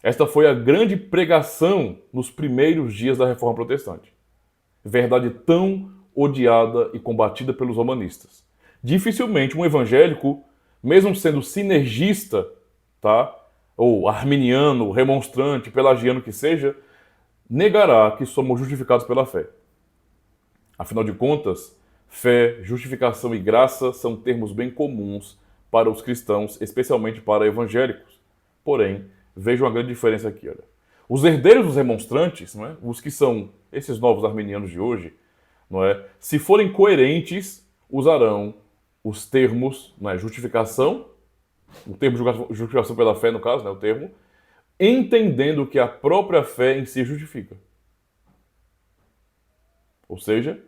Esta foi a grande pregação nos primeiros dias da Reforma Protestante. Verdade tão odiada e combatida pelos romanistas. Dificilmente um evangélico, mesmo sendo sinergista, tá? Ou arminiano, remonstrante, pelagiano que seja, negará que somos justificados pela fé. Afinal de contas, fé, justificação e graça são termos bem comuns para os cristãos, especialmente para evangélicos. Porém, vejam a grande diferença aqui. Olha. Os herdeiros dos remonstrantes, não é? Os que são esses novos arminianos de hoje, não é? Se forem coerentes, usarão os termos, não é? Justificação, o termo justificação pela fé, no caso, né? O termo, entendendo que a própria fé em si justifica. Ou seja,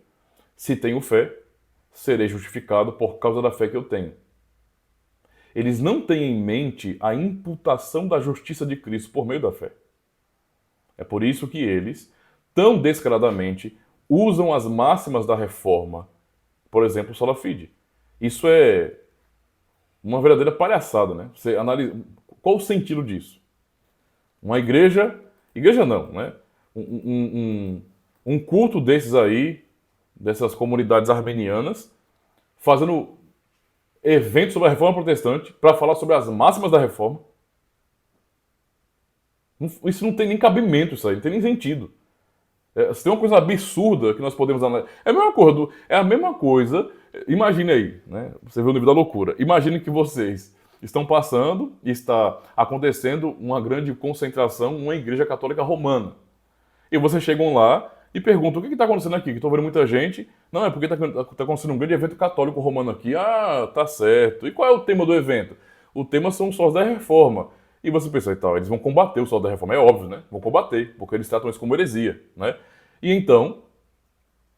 se tenho fé, serei justificado por causa da fé que eu tenho. Eles não têm em mente a imputação da justiça de Cristo por meio da fé. É por isso que eles, tão descaradamente, usam as máximas da reforma. Por exemplo, sola fide. Isso é uma verdadeira palhaçada, né? Você analisa... Qual o sentido disso? Uma igreja não, né? Um culto desses aí, dessas comunidades armenianas, fazendo eventos sobre a reforma protestante para falar sobre as máximas da reforma. Isso não tem nem cabimento, isso aí, não tem nem sentido. Se tem uma coisa absurda que nós podemos analisar. É a mesma coisa. Imagine aí, né? Você vê o nível da loucura. Imagine que vocês estão passando e está acontecendo uma grande concentração numa igreja católica romana. E vocês chegam lá e perguntam: o que está acontecendo aqui? Que estou vendo muita gente. Não, é porque está acontecendo um grande evento católico romano aqui. Ah, tá certo. E qual é o tema do evento? O tema são os solos da reforma. E você pensa, e tal, eles vão combater o solo da reforma. É óbvio, né? Vão combater, porque eles tratam isso como heresia, né? E então,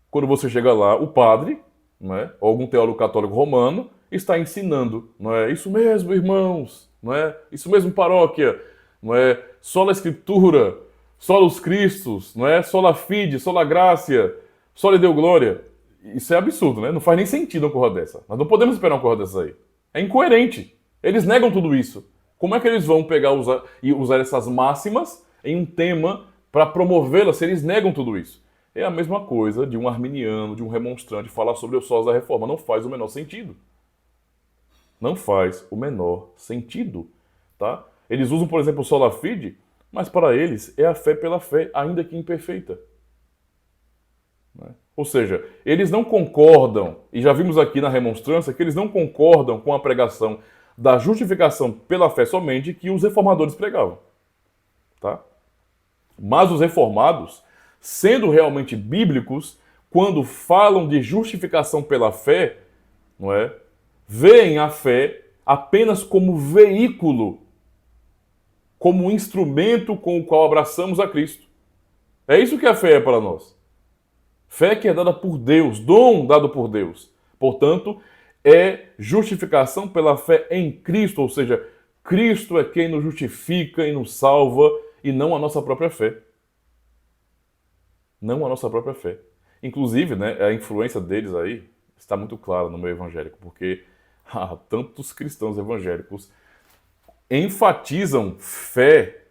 quando você chega lá, o padre, né, ou algum teólogo católico romano, está ensinando, não é? Isso mesmo, irmãos, não é? Isso mesmo, paróquia, não é? Sola Escritura, solos Christus, não é? Sola fide, sola gracia, sola Deo glória. Isso é absurdo, né? Não faz nem sentido uma coisa dessa. Nós não podemos esperar uma coisa dessa aí. É incoerente. Eles negam tudo isso. Como é que eles vão pegar e usar essas máximas em um tema para promovê-las se eles negam tudo isso? É a mesma coisa de um arminiano, de um remonstrante falar sobre os solos da reforma. Não faz o menor sentido. Não faz o menor sentido. Tá? Eles usam, por exemplo, o sola fide, mas para eles é a fé pela fé, ainda que imperfeita. Né? Ou seja, eles não concordam, e já vimos aqui na remonstrância que eles não concordam com a pregação da justificação pela fé somente que os reformadores pregavam. Tá? Mas os reformados, sendo realmente bíblicos, quando falam de justificação pela fé, não é? Veem a fé apenas como veículo, como instrumento com o qual abraçamos a Cristo. É isso que a fé é para nós. Fé que é dada por Deus, dom dado por Deus. Portanto, é justificação pela fé em Cristo, ou seja, Cristo é quem nos justifica e nos salva e não a nossa própria fé. Não a nossa própria fé. Inclusive, né, a influência deles aí está muito clara no meio evangélico, porque tantos cristãos evangélicos enfatizam fé,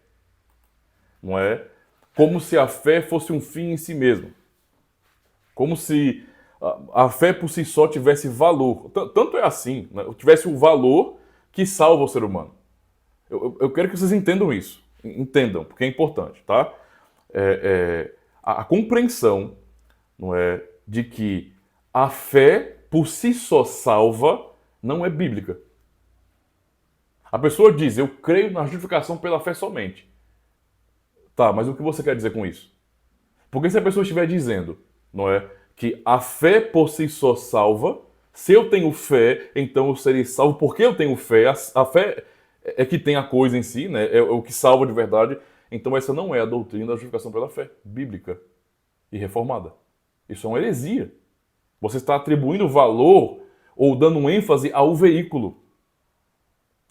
não é? Como se a fé fosse um fim em si mesmo. Como se a fé por si só tivesse valor. Tanto é assim, né? Tivesse o valor que salva o ser humano. Eu quero que vocês entendam isso. Entendam, porque é importante, tá? A compreensão, não é, de que a fé por si só salva não é bíblica. A pessoa diz, eu creio na justificação pela fé somente. Tá, mas o que você quer dizer com isso? Porque se a pessoa estiver dizendo, não é, que a fé por si só salva, se eu tenho fé, então eu serei salvo porque eu tenho fé. A fé é que tem a coisa em si, né? É o que salva de verdade. Então essa não é a doutrina da justificação pela fé, bíblica e reformada. Isso é uma heresia. Você está atribuindo valor ou dando um ênfase ao veículo.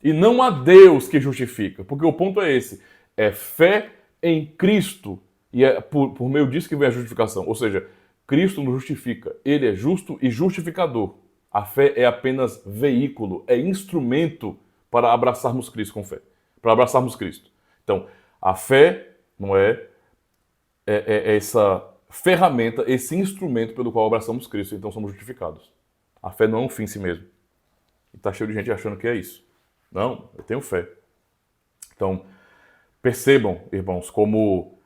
E não a Deus que justifica. Porque o ponto é esse. É fé em Cristo. E é por meio disso que vem a justificação. Ou seja, Cristo nos justifica. Ele é justo e justificador. A fé é apenas veículo, é instrumento para abraçarmos Cristo com fé. Para abraçarmos Cristo. Então, a fé não é essa ferramenta, esse instrumento pelo qual abraçamos Cristo, então somos justificados. A fé não é um fim em si mesmo. E está cheio de gente achando que é isso. Não, eu tenho fé. Então, percebam, irmãos, como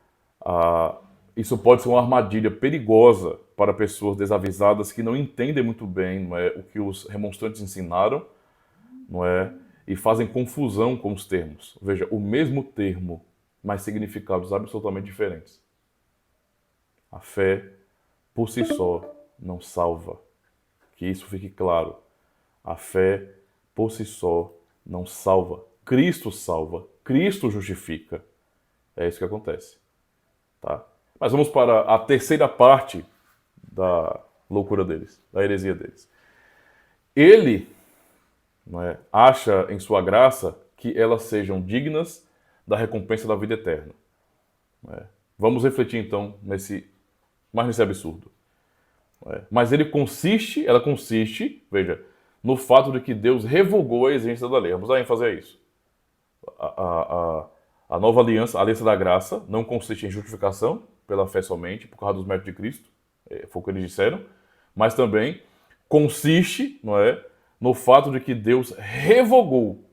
isso pode ser uma armadilha perigosa para pessoas desavisadas que não entendem muito bem, não é, o que os remonstrantes ensinaram, não é, e fazem confusão com os termos. Veja, o mesmo termo, mas significados absolutamente diferentes. A fé, por si só, não salva. Que isso fique claro. A fé, por si só, não salva. Cristo salva. Cristo justifica. É isso que acontece. Tá? Mas vamos para a terceira parte da loucura deles, da heresia deles. Ele, não é, acha em sua graça que elas sejam dignas da recompensa da vida eterna. Não é? Vamos refletir então nesse absurdo. Não é? Mas ela consiste, veja, no fato de que Deus revogou a exigência da lei. Vamos dar ênfase a isso. A nova aliança, a aliança da graça, não consiste em justificação pela fé somente, por causa dos méritos de Cristo, foi o que eles disseram, mas também consiste, não é, no fato de que Deus revogou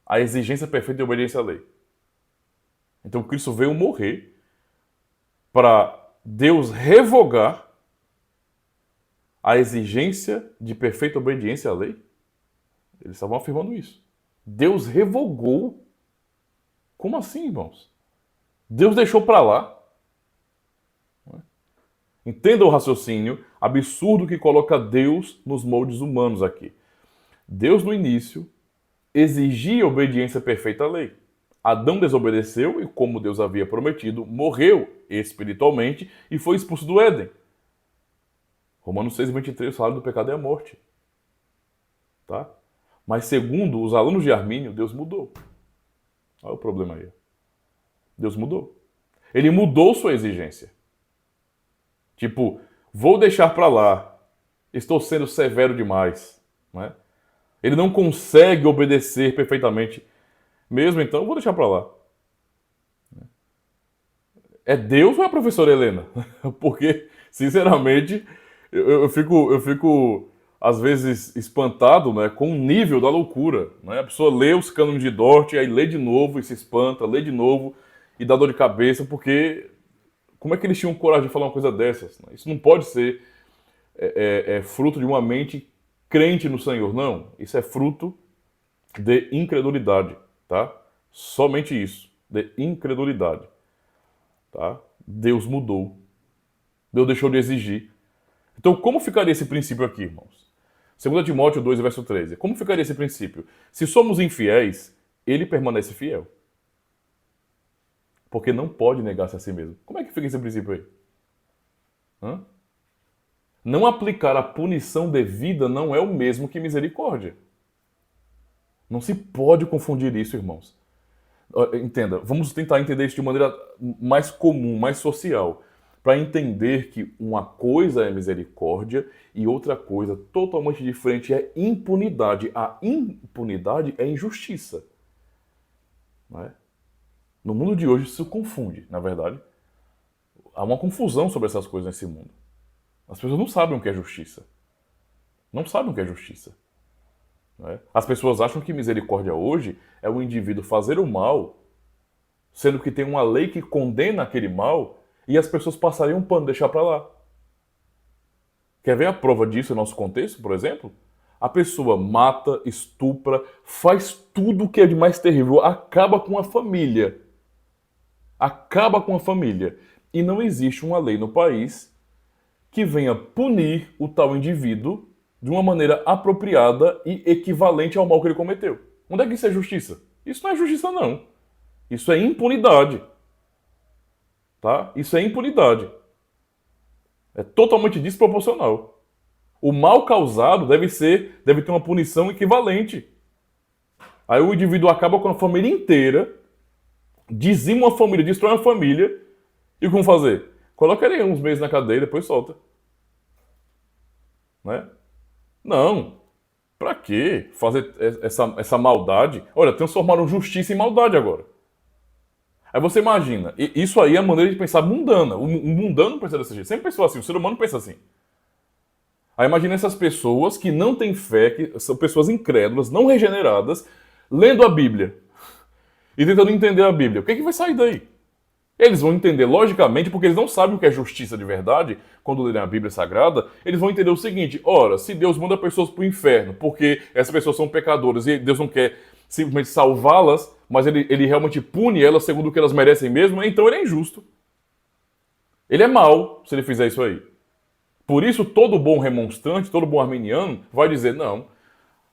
a exigência perfeita de obediência à lei. Então Cristo veio morrer para Deus revogar a exigência de perfeita obediência à lei. Eles estavam afirmando isso. Deus revogou. Como assim, irmãos? Deus deixou para lá. Entenda o raciocínio absurdo que coloca Deus nos moldes humanos aqui. Deus, no início, exigia obediência perfeita à lei. Adão desobedeceu e, como Deus havia prometido, morreu espiritualmente e foi expulso do Éden. Romanos 6:23, o salário do pecado é a morte. Tá? Mas segundo os alunos de Armínio, Deus mudou. Olha o problema aí. Deus mudou. Ele mudou sua exigência. Tipo, vou deixar para lá. Estou sendo severo demais. Né? Ele não consegue obedecer perfeitamente. Mesmo então, vou deixar para lá. É Deus ou é a professora Helena? Porque, sinceramente, eu fico às vezes espantado, né, com o nível da loucura. Né? A pessoa lê os cânones de Dort, aí lê de novo e se espanta, lê de novo e dá dor de cabeça, porque como é que eles tinham coragem de falar uma coisa dessas? Né? Isso não pode ser fruto de uma mente crente no Senhor, não. Isso é fruto de incredulidade, tá? Somente isso, de incredulidade. Tá? Deus mudou. Deus deixou de exigir. Então, como ficaria esse princípio aqui, irmãos? 2 Timóteo 2, verso 13. Como ficaria esse princípio? Se somos infiéis, ele permanece fiel. Porque não pode negar-se a si mesmo. Como é que fica esse princípio aí? Hã? Não aplicar a punição devida não é o mesmo que misericórdia. Não se pode confundir isso, irmãos. Entenda, vamos tentar entender isso de maneira mais comum, mais social, para entender que uma coisa é misericórdia e outra coisa totalmente diferente é impunidade. A impunidade é injustiça. Não é? No mundo de hoje isso confunde, na verdade. Há uma confusão sobre essas coisas nesse mundo. As pessoas não sabem o que é justiça. Não sabem o que é justiça. Não é? As pessoas acham que misericórdia hoje é o indivíduo fazer o mal, sendo que tem uma lei que condena aquele mal, e as pessoas passariam um pano, deixar para lá. Quer ver a prova disso no nosso contexto, por exemplo? A pessoa mata, estupra, faz tudo o que é de mais terrível, acaba com a família. Acaba com a família. E não existe uma lei no país que venha punir o tal indivíduo de uma maneira apropriada e equivalente ao mal que ele cometeu. Onde é que isso é justiça? Isso não é justiça, não. Isso é impunidade. Tá? Isso é impunidade. É totalmente desproporcional. O mal causado deve ter uma punição equivalente. Aí o indivíduo acaba com a família inteira, dizima uma família, destrói uma família, e como fazer? Coloca ele uns meses na cadeia e depois solta. Né? Não. Pra quê fazer essa maldade? Olha, transformaram justiça em maldade agora. Aí você imagina, isso aí é a maneira de pensar mundana. O mundano não pensa desse jeito. Sempre pensou assim, o ser humano pensa assim. Aí imagina essas pessoas que não têm fé, que são pessoas incrédulas, não regeneradas, lendo a Bíblia e tentando entender a Bíblia. O que é que vai sair daí? Eles vão entender logicamente, porque eles não sabem o que é justiça de verdade, quando lerem a Bíblia Sagrada, eles vão entender o seguinte: ora, se Deus manda pessoas para o inferno porque essas pessoas são pecadoras e Deus não quer simplesmente salvá-las, mas ele realmente pune elas segundo o que elas merecem mesmo, então ele é injusto. Ele é mau se ele fizer isso aí. Por isso, todo bom remonstrante, todo bom arminiano vai dizer: não,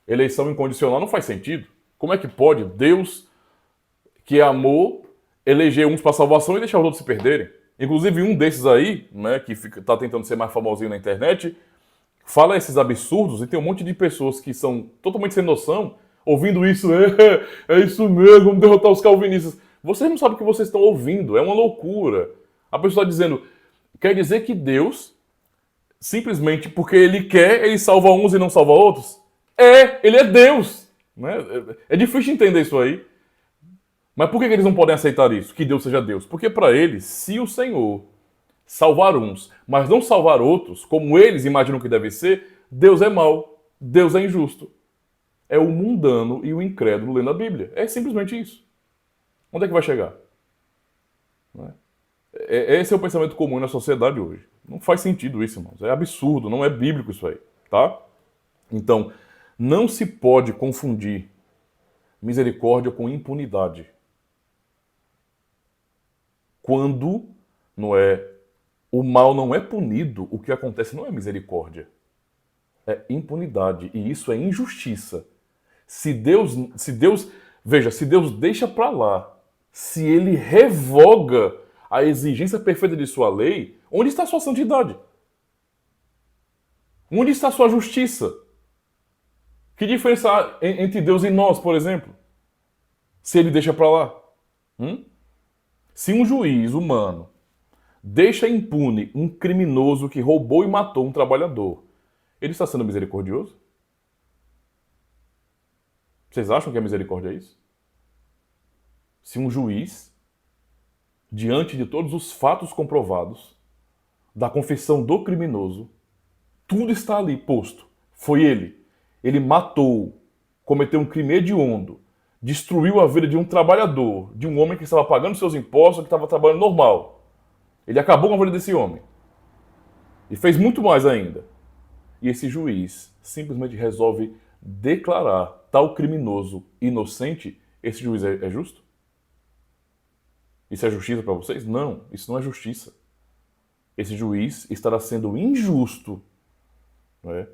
eleição incondicional não faz sentido. Como é que pode Deus, que é amor, eleger uns para salvação e deixar os outros se perderem? Inclusive, um desses aí, né, que está tentando ser mais famosinho na internet, fala esses absurdos e tem um monte de pessoas que são totalmente sem noção, ouvindo isso: é isso mesmo, vamos derrotar os calvinistas. Vocês não sabem o que vocês estão ouvindo, é uma loucura. A pessoa está dizendo, quer dizer que Deus, simplesmente porque ele quer, ele salva uns e não salva outros? Ele é Deus. Né? É difícil entender isso aí. Mas por que eles não podem aceitar isso? Que Deus seja Deus? Porque para eles, se o Senhor salvar uns, mas não salvar outros, como eles imaginam que deve ser, Deus é mau, Deus é injusto. É o mundano e o incrédulo lendo a Bíblia. É simplesmente isso. Onde é que vai chegar? Não é? Esse é o pensamento comum na sociedade hoje. Não faz sentido isso, irmãos. É absurdo, não é bíblico isso aí, tá? Então, não se pode confundir misericórdia com impunidade. Quando o mal não é punido, o que acontece não é misericórdia. É impunidade. E isso é injustiça. Se Deus deixa para lá, se ele revoga a exigência perfeita de sua lei, onde está a sua santidade? Onde está a sua justiça? Que diferença há entre Deus e nós, por exemplo? Se ele deixa para lá? Se um juiz humano deixa impune um criminoso que roubou e matou um trabalhador, ele está sendo misericordioso? Vocês acham que a misericórdia é isso? Se um juiz, diante de todos os fatos comprovados, da confissão do criminoso, tudo está ali posto. Foi ele. Ele matou, cometeu um crime hediondo, destruiu a vida de um trabalhador, de um homem que estava pagando seus impostos, que estava trabalhando normal. Ele acabou com a vida desse homem. E fez muito mais ainda. E esse juiz simplesmente resolve declarar tal criminoso inocente. Esse juiz é justo? Isso é justiça para vocês? Não, isso não é justiça. Esse juiz estará sendo injusto. Não é?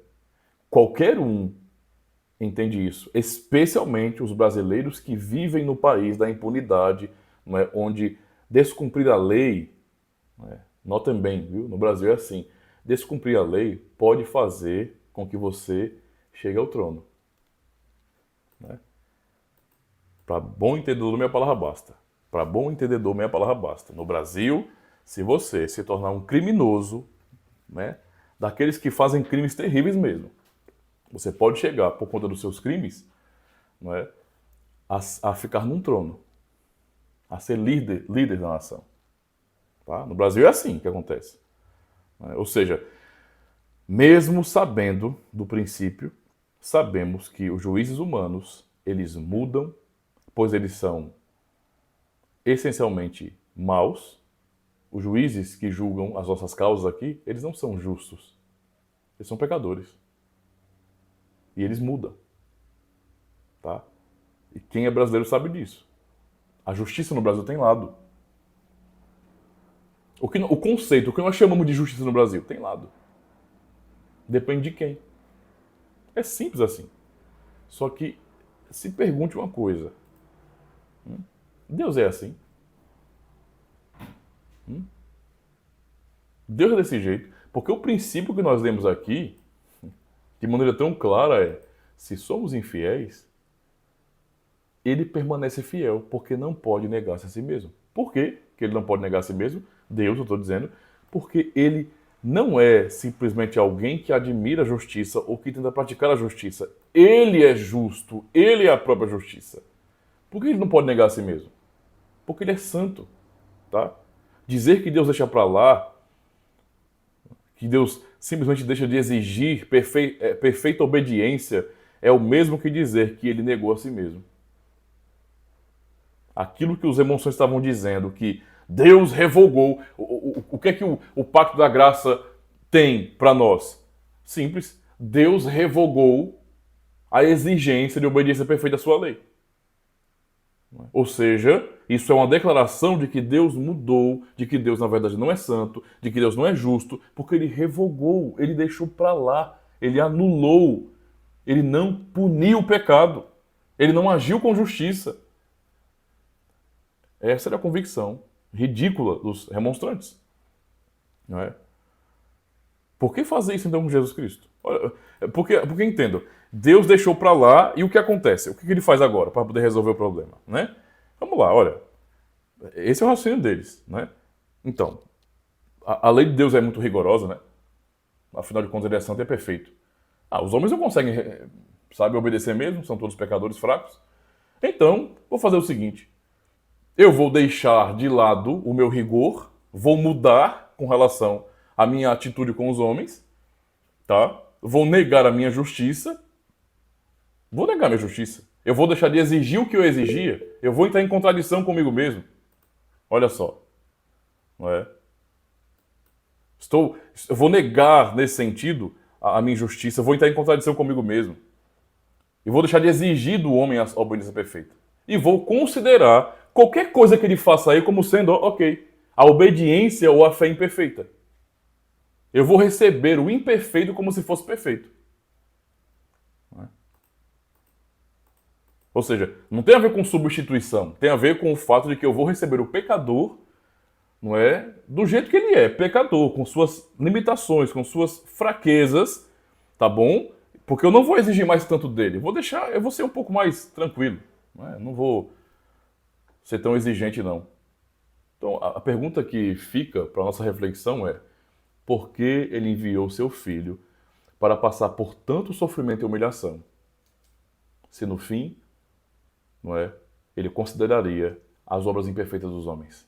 Qualquer um entende isso, especialmente os brasileiros que vivem no país da impunidade, não é? Onde descumprir a lei, não é? Notem bem, viu? No Brasil é assim, descumprir a lei pode fazer com que você chegue ao trono. Não é? Para bom entendedor, meia palavra basta. Para bom entendedor, meia palavra basta. No Brasil, se você se tornar um criminoso, né, daqueles que fazem crimes terríveis mesmo, você pode chegar, por conta dos seus crimes, não é, a ficar num trono, a ser líder da nação. Tá? No Brasil é assim que acontece. Ou seja, mesmo sabendo do princípio, sabemos que os juízes humanos, eles mudam, pois eles são essencialmente maus. Os juízes que julgam as nossas causas aqui, eles não são justos. Eles são pecadores. E eles mudam. Tá? E quem é brasileiro sabe disso. A justiça no Brasil tem lado. O conceito, o que nós chamamos de justiça no Brasil, tem lado. Depende de quem. É simples assim. Só que se pergunte uma coisa. Deus é assim? Deus é desse jeito? Porque o princípio que nós lemos aqui, de maneira tão clara, é: se somos infiéis, ele permanece fiel, porque não pode negar-se a si mesmo. Por quê que ele não pode negar a si mesmo? Deus, eu estou dizendo, porque ele não é simplesmente alguém que admira a justiça ou que tenta praticar a justiça. Ele é justo, ele é a própria justiça. Por que ele não pode negar a si mesmo? Porque ele é santo, tá? Dizer que Deus deixa para lá, que Deus simplesmente deixa de exigir perfeita obediência, é o mesmo que dizer que ele negou a si mesmo. Aquilo que os emoções estavam dizendo, que Deus revogou. O que é que o Pacto da Graça tem para nós? Simples. Deus revogou a exigência de obediência perfeita à sua lei. Ou seja, isso é uma declaração de que Deus mudou, de que Deus, na verdade, não é santo, de que Deus não é justo, porque ele revogou, ele deixou para lá, ele anulou, ele não puniu o pecado, ele não agiu com justiça. Essa era a convicção ridícula dos remonstrantes. Não é? Por que fazer isso então com Jesus Cristo? Olha, porque entendo, Deus deixou para lá e o que acontece? O que ele faz agora para poder resolver o problema? Né? Vamos lá, olha. Esse é o raciocínio deles. Né? Então, a lei de Deus é muito rigorosa, né? Afinal de contas, ele é santo e é perfeito. Os homens não conseguem, sabe, obedecer mesmo, são todos pecadores fracos. Então, vou fazer o seguinte. Eu vou deixar de lado o meu rigor, vou mudar com relação à minha atitude com os homens, tá? Vou negar a minha justiça, vou negar a minha justiça. Eu vou deixar de exigir o que eu exigia, eu vou entrar em contradição comigo mesmo. Olha só, não é? Eu vou negar, nesse sentido, a minha injustiça, eu vou entrar em contradição comigo mesmo. E vou deixar de exigir do homem a obediência perfeita. E vou considerar qualquer coisa que ele faça aí como sendo, ok, a obediência ou a fé imperfeita. Eu vou receber o imperfeito como se fosse perfeito. Ou seja, não tem a ver com substituição, tem a ver com o fato de que eu vou receber o pecador, não é, do jeito que ele é, pecador, com suas limitações, com suas fraquezas, tá bom? Porque eu não vou exigir mais tanto dele, eu vou ser um pouco mais tranquilo, não vou ser tão exigente não. Então, a pergunta que fica para a nossa reflexão é: por que ele enviou seu filho para passar por tanto sofrimento e humilhação, se no fim, não é, ele consideraria as obras imperfeitas dos homens?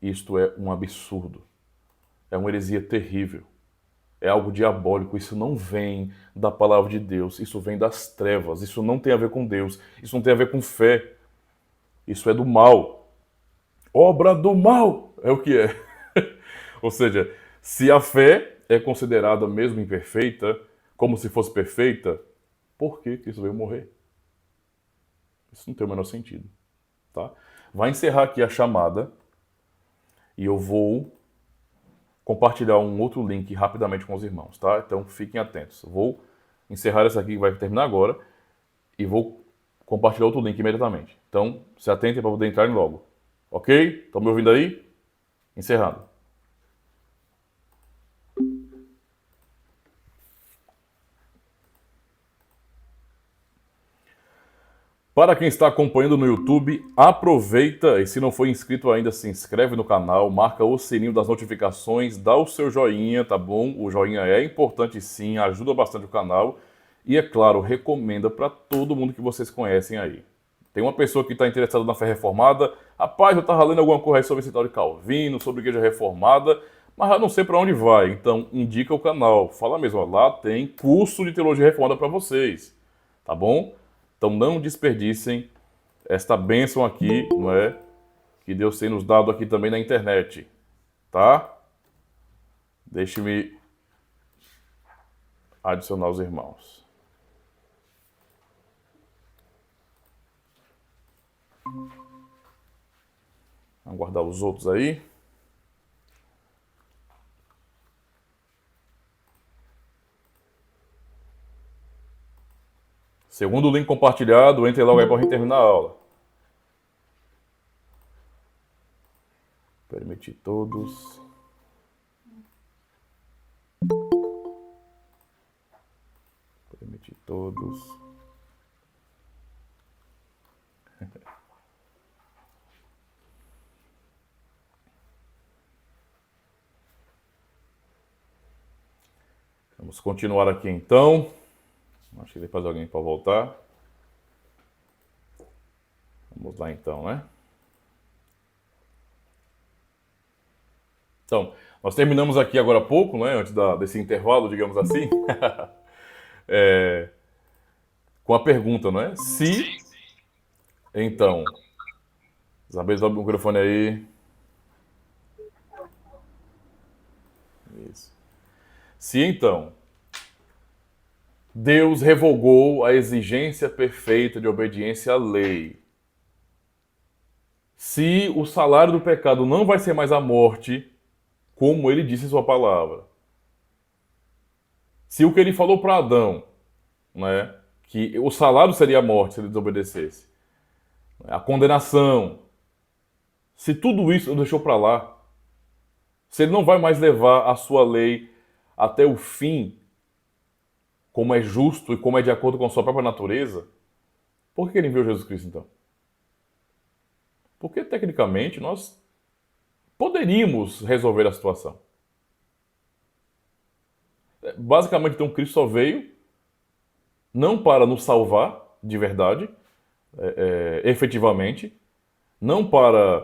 Isto é um absurdo, é uma heresia terrível, é algo diabólico. Isso não vem da palavra de Deus, isso vem das trevas, isso não tem a ver com Deus, isso não tem a ver com fé, isso é do mal. Obra do mal é o que é. Ou seja, se a fé é considerada mesmo imperfeita, como se fosse perfeita, por que Cristo veio morrer? Isso não tem o menor sentido. Tá? Vai encerrar aqui a chamada e eu vou compartilhar um outro link rapidamente com os irmãos. Tá? Então fiquem atentos. Vou encerrar essa aqui que vai terminar agora e vou compartilhar outro link imediatamente. Então se atentem para poder entrar logo. Ok? Estão me ouvindo aí? Encerrado. Para quem está acompanhando no YouTube, aproveita e se não for inscrito ainda, se inscreve no canal, marca o sininho das notificações, dá o seu joinha, tá bom? O joinha é importante sim, ajuda bastante o canal e, é claro, recomenda para todo mundo que vocês conhecem aí. Tem uma pessoa que está interessada na fé reformada, rapaz, eu estava lendo alguma coisa aí sobre esse tal de Calvino, sobre igreja reformada, mas eu não sei para onde vai, então indica o canal, fala mesmo, ó, lá tem curso de teologia reformada para vocês, tá bom? Então não desperdicem esta bênção aqui, não é? Que Deus tem nos dado aqui também na internet, tá? Deixe-me adicionar os irmãos. Vamos guardar os outros aí. Segundo o link compartilhado, entre logo aí para a gente terminar a aula. Permitir todos. Permitir todos. Vamos continuar aqui então. Acho que depois alguém pode voltar. Vamos lá então, né? Então, nós terminamos aqui agora há pouco, né? Antes desse intervalo, digamos assim. Com a pergunta, não é? Se, então... Isabel, sobe o microfone aí. Isso. Se, então... Deus revogou a exigência perfeita de obediência à lei. Se o salário do pecado não vai ser mais a morte, como ele disse em sua palavra. Se o que ele falou para Adão, né, que o salário seria a morte se ele desobedecesse, a condenação, se tudo isso ele deixou para lá, se ele não vai mais levar a sua lei até o fim, como é justo e como é de acordo com a sua própria natureza, por que ele enviou Jesus Cristo então? Porque tecnicamente nós poderíamos resolver a situação. Basicamente, então, Cristo só veio não para nos salvar de verdade, efetivamente, não para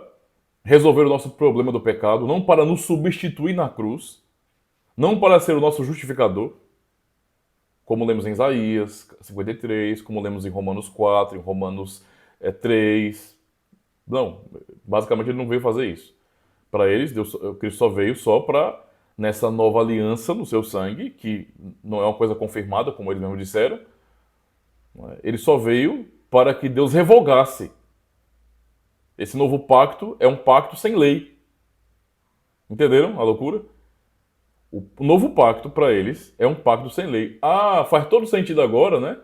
resolver o nosso problema do pecado, não para nos substituir na cruz, não para ser o nosso justificador, como lemos em Isaías 53, como lemos em Romanos 4, em Romanos 3. Não, basicamente ele não veio fazer isso. Para eles, Cristo só veio só para, nessa nova aliança no seu sangue, que não é uma coisa confirmada, como eles mesmos disseram, ele só veio para que Deus revogasse. Esse novo pacto é um pacto sem lei. Entenderam a loucura? O novo pacto, para eles, é um pacto sem lei. Ah, faz todo sentido agora, né?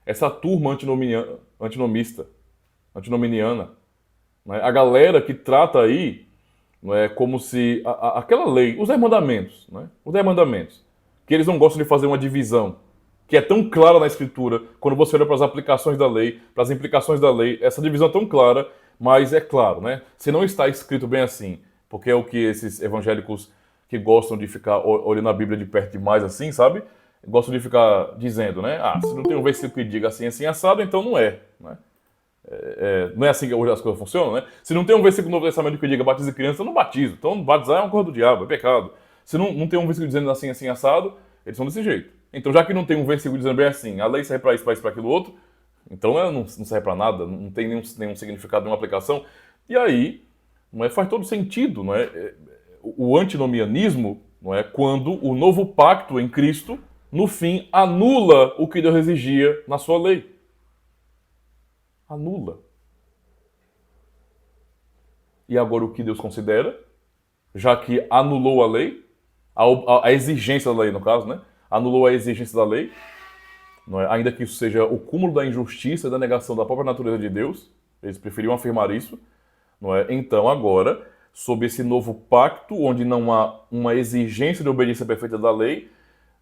Essa turma antinominiana. Né? A galera que trata aí, não é, como se aquela lei, os dez mandamentos, né? Os dez mandamentos, que eles não gostam de fazer uma divisão, que é tão clara na Escritura, quando você olha para as aplicações da lei, para as implicações da lei, essa divisão é tão clara, mas é claro, né? Se não está escrito bem assim, porque é o que esses evangélicos que gostam de ficar olhando a Bíblia de perto demais assim, sabe? Gostam de ficar dizendo, né? Ah, se não tem um versículo que diga assim, assim, assado, então não é, né? Não é assim que hoje as coisas funcionam, né? Se não tem um versículo no Novo Testamento que diga batiza criança, eu não batizo. Então batizar é uma coisa do diabo, é pecado. Se não tem um versículo dizendo assim, assim, assado, eles são desse jeito. Então já que não tem um versículo dizendo bem assim, a lei serve para isso, para aquilo outro, então não serve para nada, não tem nenhum significado, nenhuma aplicação. E aí, não é, faz todo sentido, não é? O antinomianismo, não é, quando o novo pacto em Cristo, no fim, anula o que Deus exigia na sua lei. Anula. E agora o que Deus considera, já que anulou a lei, a exigência da lei, no caso, né? Anulou a exigência da lei, não é? Ainda que isso seja o cúmulo da injustiça e da negação da própria natureza de Deus, eles preferiam afirmar isso, não é? Então agora, sob esse novo pacto, onde não há uma exigência de obediência perfeita da lei,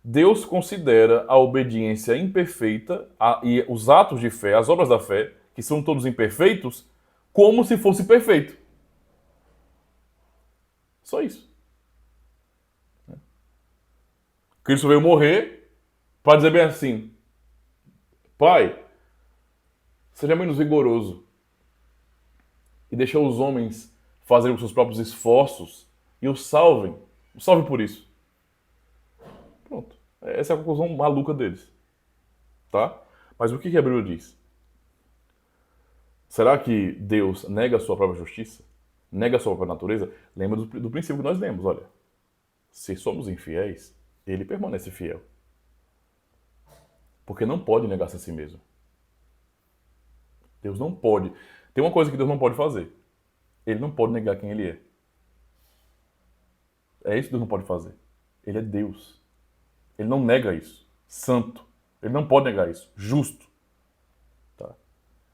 Deus considera a obediência imperfeita e os atos de fé, as obras da fé, que são todos imperfeitos, como se fosse perfeito. Só isso. Cristo veio morrer para dizer bem assim: Pai, seja menos rigoroso e deixa os homens fazerem os seus próprios esforços e os salvem. Os salve por isso. Pronto. Essa é a conclusão maluca deles. Tá? Mas o que a Bíblia diz? Será que Deus nega a sua própria justiça? Nega a sua própria natureza? Lembra do princípio que nós lemos, olha. Se somos infiéis, ele permanece fiel. Porque não pode negar-se a si mesmo. Deus não pode. Tem uma coisa que Deus não pode fazer. Ele não pode negar quem ele é. É isso que Deus não pode fazer. Ele é Deus. Ele não nega isso. Santo. Ele não pode negar isso. Justo. Tá?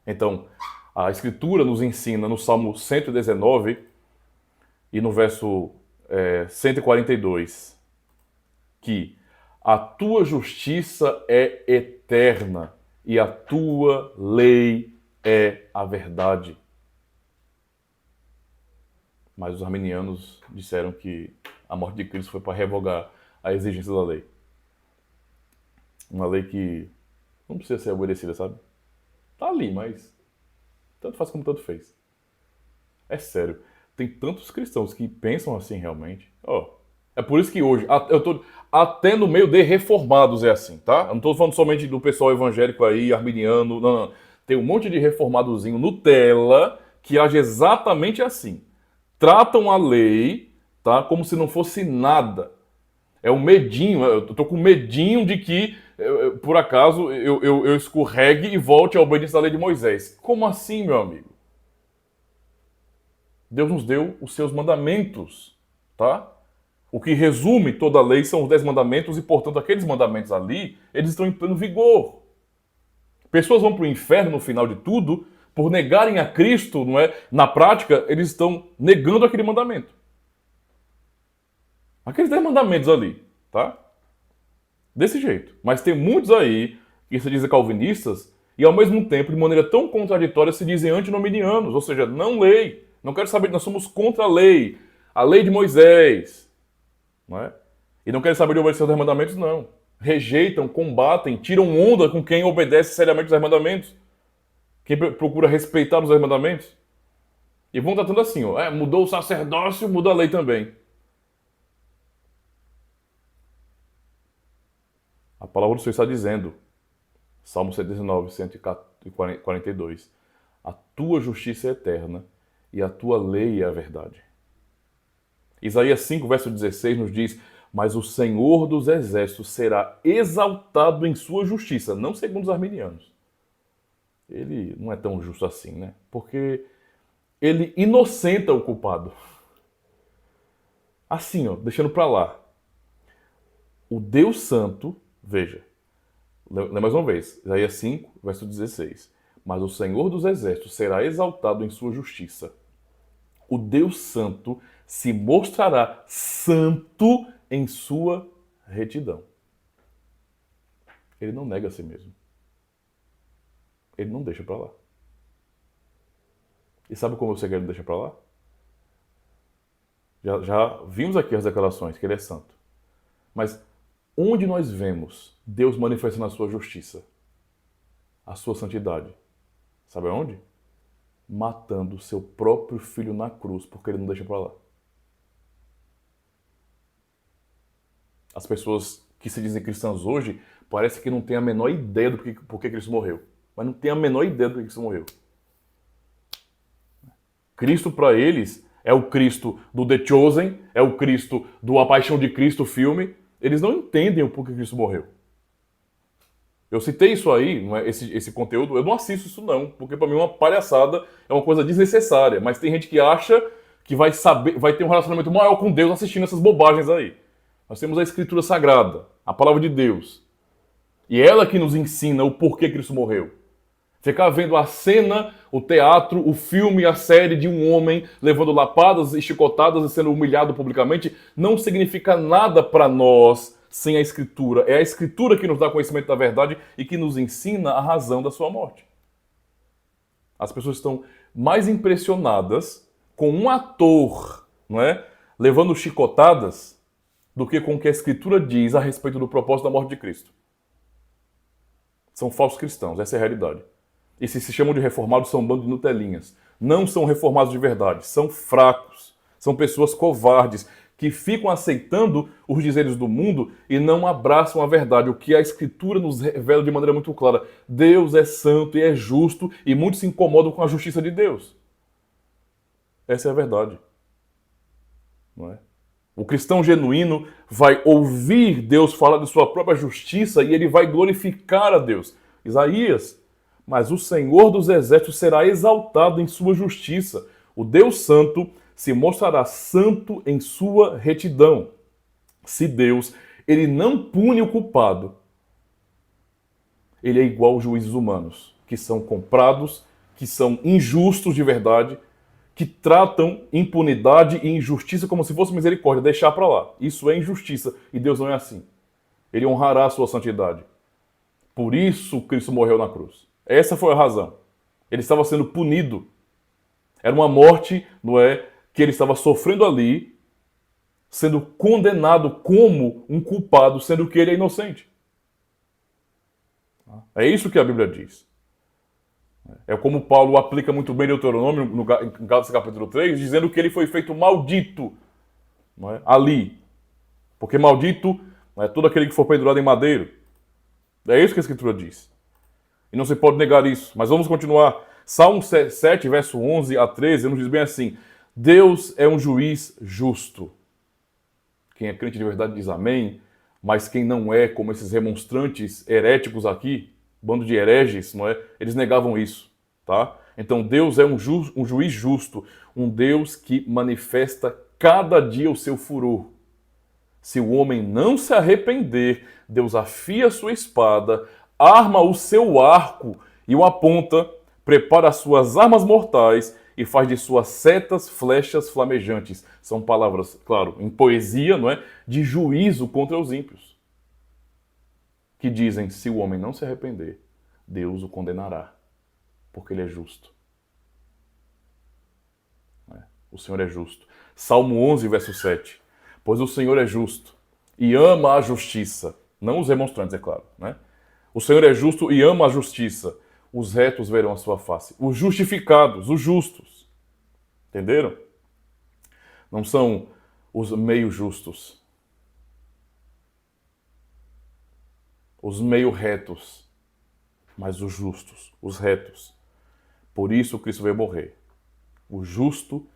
Então, a Escritura nos ensina no Salmo 119 e no verso 142 que a tua justiça é eterna e a tua lei é a verdade. Mas os arminianos disseram que a morte de Cristo foi para revogar a exigência da lei. Uma lei que não precisa ser obedecida, sabe? Tá ali, mas tanto faz como tanto fez. É sério. Tem tantos cristãos que pensam assim realmente. É por isso que hoje, eu tô até no meio de reformados é assim, tá? Eu não tô falando somente do pessoal evangélico aí, arminiano, não. Tem um monte de reformadozinho Nutella que age exatamente assim. Tratam a lei, tá, como se não fosse nada. É um medinho, eu tô com medinho de que, por acaso, eu escorregue e volte à obediência da lei de Moisés. Como assim, meu amigo? Deus nos deu os seus mandamentos, tá? O que resume toda a lei são os 10 mandamentos e, portanto, aqueles mandamentos ali, eles estão em pleno vigor. Pessoas vão para o inferno no final de tudo por negarem a Cristo, não é? Na prática, eles estão negando aquele mandamento. Aqueles 10 mandamentos ali, tá? Desse jeito. Mas tem muitos aí que se dizem calvinistas e, ao mesmo tempo, de maneira tão contraditória, se dizem antinominianos, ou seja, não lei. Não quero saber, nós somos contra a lei de Moisés. Não é? E não querem saber de obedecer os 10 mandamentos, não. Rejeitam, combatem, tiram onda com quem obedece seriamente os 10 mandamentos. Quem procura respeitar os 10 mandamentos. E vão tratando assim, mudou o sacerdócio, muda a lei também. A palavra do Senhor está dizendo, Salmo 119, 142, a tua justiça é eterna e a tua lei é a verdade. Isaías 5, verso 16 nos diz, mas o Senhor dos exércitos será exaltado em sua justiça, não segundo os arminianos. Ele não é tão justo assim, né? Porque ele inocenta o culpado. Assim, deixando para lá. O Deus Santo, veja, lê mais uma vez, Isaías 5, verso 16. Mas o Senhor dos exércitos será exaltado em sua justiça. O Deus Santo se mostrará santo em sua retidão. Ele não nega a si mesmo. Ele não deixa para lá. E sabe como você quer ele deixar para lá? Já vimos aqui as declarações que ele é santo. Mas onde nós vemos Deus manifestando a sua justiça? A sua santidade? Sabe aonde? Matando seu próprio filho na cruz, porque ele não deixa para lá. As pessoas que se dizem cristãs hoje, parece que não têm a menor ideia do porquê Cristo morreu. Mas não tem a menor ideia do que Cristo morreu. Cristo, para eles, é o Cristo do The Chosen, é o Cristo do A Paixão de Cristo filme. Eles não entendem o porquê Cristo morreu. Eu citei isso aí, esse conteúdo, eu não assisto isso não, porque para mim uma palhaçada é uma coisa desnecessária. Mas tem gente que acha que vai ter um relacionamento maior com Deus assistindo essas bobagens aí. Nós temos a Escritura Sagrada, a Palavra de Deus. E é ela que nos ensina o porquê Cristo morreu. Ficar vendo a cena, o teatro, o filme, a série de um homem levando lapadas e chicotadas e sendo humilhado publicamente não significa nada para nós sem a Escritura. É a Escritura que nos dá conhecimento da verdade e que nos ensina a razão da sua morte. As pessoas estão mais impressionadas com um ator, não é, levando chicotadas do que com o que a Escritura diz a respeito do propósito da morte de Cristo. São falsos cristãos, essa é a realidade. E se chamam de reformados, são um bando de nutelinhas. Não são reformados de verdade, são fracos, são pessoas covardes, que ficam aceitando os dizeres do mundo e não abraçam a verdade. O que a Escritura nos revela de maneira muito clara. Deus é santo e é justo e muitos se incomodam com a justiça de Deus. Essa é a verdade. Não é? O cristão genuíno vai ouvir Deus falar de sua própria justiça e ele vai glorificar a Deus. Isaías, mas o Senhor dos exércitos será exaltado em sua justiça. O Deus santo se mostrará santo em sua retidão. Se Deus, ele não pune o culpado, ele é igual aos juízes humanos, que são comprados, que são injustos de verdade, que tratam impunidade e injustiça como se fosse misericórdia, deixar para lá. Isso é injustiça e Deus não é assim. Ele honrará a sua santidade. Por isso Cristo morreu na cruz. Essa foi a razão. Ele estava sendo punido. Era uma morte, não é, que ele estava sofrendo ali, sendo condenado como um culpado, sendo que ele é inocente. É isso que a Bíblia diz. É como Paulo aplica muito bem Deuteronômio, em Gálatas capítulo 3, dizendo que ele foi feito maldito, não é? Ali. Porque maldito é todo aquele que for pendurado em madeiro. É isso que a Escritura diz. E não se pode negar isso. Mas vamos continuar. Salmo 7, verso 11 a 13, nos diz bem assim: Deus é um juiz justo. Quem é crente de verdade diz amém, mas quem não é, como esses remonstrantes heréticos aqui, bando de hereges, não é? Eles negavam isso, tá? Então Deus é um juiz justo, um Deus que manifesta cada dia o seu furor. Se o homem não se arrepender, Deus afia a sua espada, arma o seu arco e o aponta, prepara as suas armas mortais e faz de suas setas flechas flamejantes. São palavras, claro, em poesia, não é? De juízo contra os ímpios. Que dizem, se o homem não se arrepender, Deus o condenará, porque ele é justo. O Senhor é justo. Salmo 11, verso 7. Pois o Senhor é justo e ama a justiça. Não os remonstrantes, é claro, né? O Senhor é justo e ama a justiça. Os retos verão a sua face. Os justificados, os justos. Entenderam? Não são os meio justos. Os meio retos. Mas os justos, os retos. Por isso Cristo veio morrer. O justo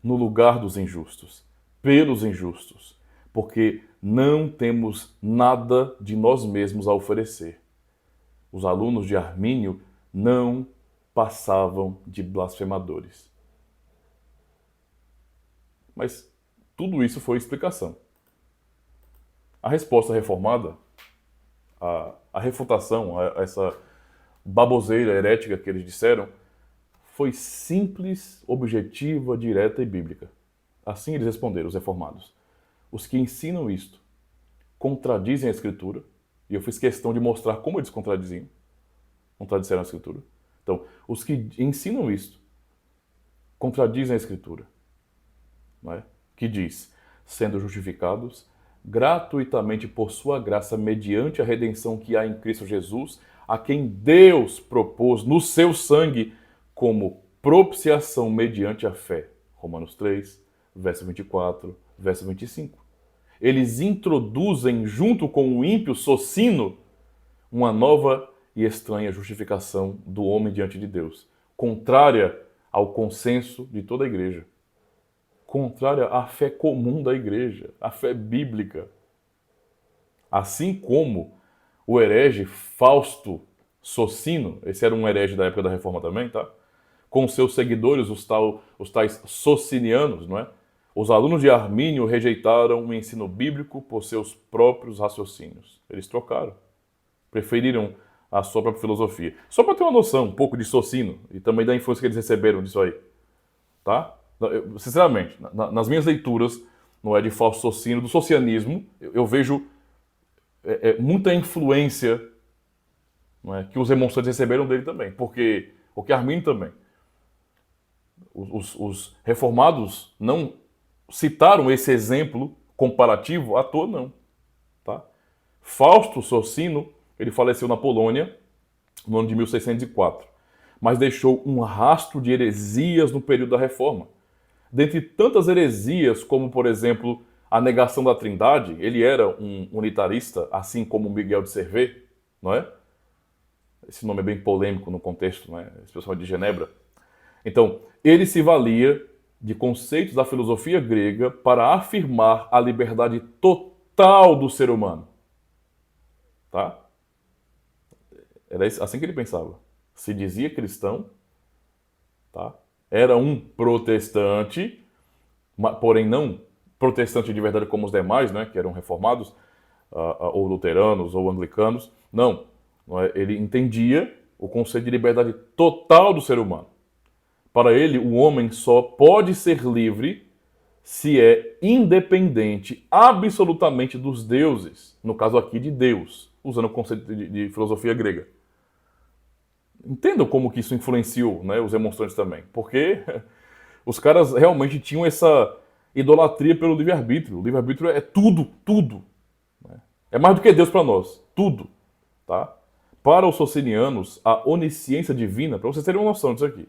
no lugar dos injustos. Pelos injustos. Porque não temos nada de nós mesmos a oferecer. Os alunos de Armínio não passavam de blasfemadores. Mas tudo isso foi explicação. A resposta reformada, a refutação a essa baboseira herética que eles disseram, foi simples, objetiva, direta e bíblica. Assim eles responderam, os reformados. Os que ensinam isto contradizem a Escritura, e eu fiz questão de mostrar como eles contradisseram a Escritura. Então, os que ensinam isto contradizem a Escritura, não é? Que diz, sendo justificados gratuitamente por sua graça, mediante a redenção que há em Cristo Jesus, a quem Deus propôs no seu sangue como propiciação mediante a fé. Romanos 3, verso 24, verso 25. Eles introduzem, junto com o ímpio Socino, uma nova e estranha justificação do homem diante de Deus, contrária ao consenso de toda a igreja, contrária à fé comum da igreja, à fé bíblica. Assim como o herege Fausto Socino, esse era um herege da época da Reforma também, tá? Com seus seguidores, os tais socinianos, não é? Os alunos de Armínio rejeitaram o ensino bíblico por seus próprios raciocínios. Eles trocaram. Preferiram a sua própria filosofia. Só para ter uma noção um pouco de Socino e também da influência que eles receberam disso aí. Tá? Sinceramente, nas minhas leituras, não é de Fausto Socino, do socianismo, eu vejo muita influência, não é, que os remonstrantes receberam dele também. Porque Armínio também. Os reformados não citaram esse exemplo comparativo à toa, não. Tá? Fausto Socino, ele faleceu na Polônia no ano de 1604, mas deixou um rastro de heresias no período da Reforma. Dentre tantas heresias, como, por exemplo, a negação da Trindade, ele era um unitarista, assim como Miguel de Servet, não é? Esse nome é bem polêmico no contexto, não é? Esse pessoal de Genebra. Então, ele se valia de conceitos da filosofia grega para afirmar a liberdade total do ser humano. Tá? Era assim que ele pensava. Se dizia cristão, tá? Era um protestante, porém não protestante de verdade como os demais, né, que eram reformados, ou luteranos, ou anglicanos. Não. Ele entendia o conceito de liberdade total do ser humano. Para ele, o homem só pode ser livre se é independente absolutamente dos deuses. No caso aqui de Deus, usando o conceito de filosofia grega. Entendam como que isso influenciou, né, os demonstrantes também. Porque os caras realmente tinham essa idolatria pelo livre-arbítrio. O livre-arbítrio é tudo, tudo. É mais do que Deus para nós. Tudo. Tá? Para os socinianos, a onisciência divina, para vocês terem uma noção disso aqui,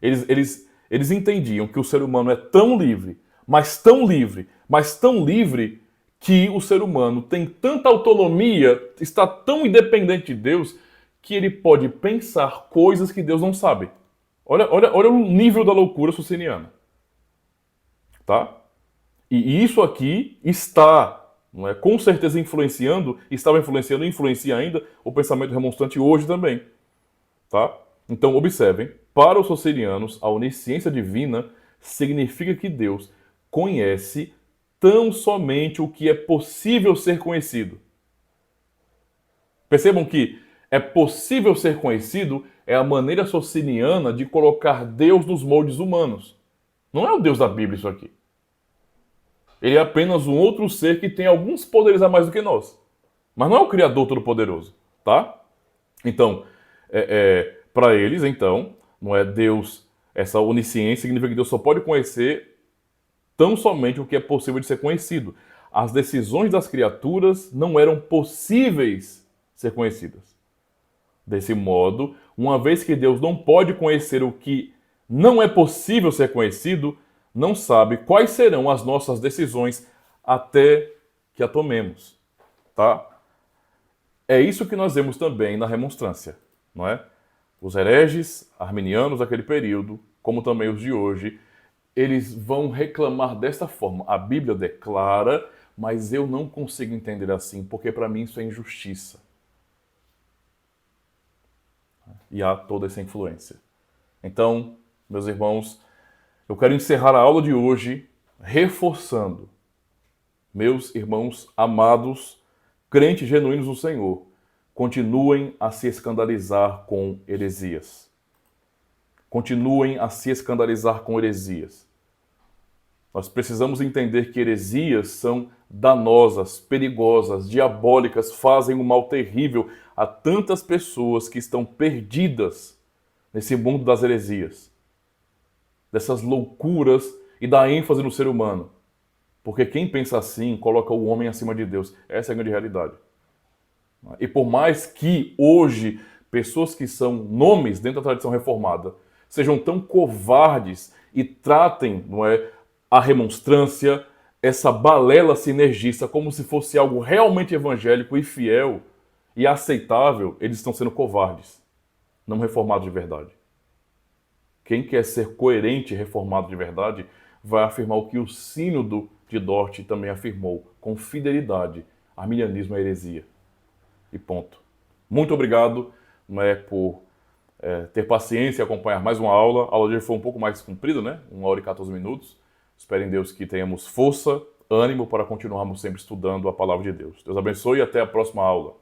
eles entendiam que o ser humano é tão livre, mas tão livre, mas tão livre, que o ser humano tem tanta autonomia, está tão independente de Deus, que ele pode pensar coisas que Deus não sabe. Olha o nível da loucura sociniana. Tá? E isso aqui está, não é, com certeza influenciando, estava influenciando e influencia ainda o pensamento remonstrante hoje também. Tá? Então, observem, para os socinianos, a onisciência divina significa que Deus conhece tão somente o que é possível ser conhecido. Percebam que é possível ser conhecido é a maneira sociniana de colocar Deus nos moldes humanos. Não é o Deus da Bíblia isso aqui. Ele é apenas um outro ser que tem alguns poderes a mais do que nós. Mas não é o Criador Todo-Poderoso, tá? Então, para eles, então, não é Deus, essa onisciência significa que Deus só pode conhecer tão somente o que é possível de ser conhecido. As decisões das criaturas não eram possíveis ser conhecidas. Desse modo, uma vez que Deus não pode conhecer o que não é possível ser conhecido, não sabe quais serão as nossas decisões até que a tomemos. Tá? É isso que nós vemos também na remonstrância, não é? Os hereges arminianos daquele período, como também os de hoje, eles vão reclamar desta forma. A Bíblia declara, mas eu não consigo entender assim, porque para mim isso é injustiça. E há toda essa influência. Então, meus irmãos, eu quero encerrar a aula de hoje reforçando, meus irmãos amados, crentes genuínos no Senhor, continuem a se escandalizar com heresias. Continuem a se escandalizar com heresias. Nós precisamos entender que heresias são danosas, perigosas, diabólicas, fazem um mal terrível a tantas pessoas que estão perdidas nesse mundo das heresias, dessas loucuras e da ênfase no ser humano. Porque quem pensa assim coloca o homem acima de Deus. Essa é a grande realidade. E por mais que hoje pessoas que são nomes dentro da tradição reformada sejam tão covardes e tratem, não é, a remonstrância, essa balela sinergista, como se fosse algo realmente evangélico e fiel e aceitável, eles estão sendo covardes, não reformados de verdade. Quem quer ser coerente e reformado de verdade vai afirmar o que o Sínodo de Dort também afirmou, com fidelidade: arminianismo é heresia. E ponto. Muito obrigado, né, por ter paciência e acompanhar mais uma aula. A aula de hoje foi um pouco mais comprida, né? 1 hora e 14 minutos. Espero em Deus que tenhamos força, ânimo para continuarmos sempre estudando a palavra de Deus. Deus abençoe e até a próxima aula.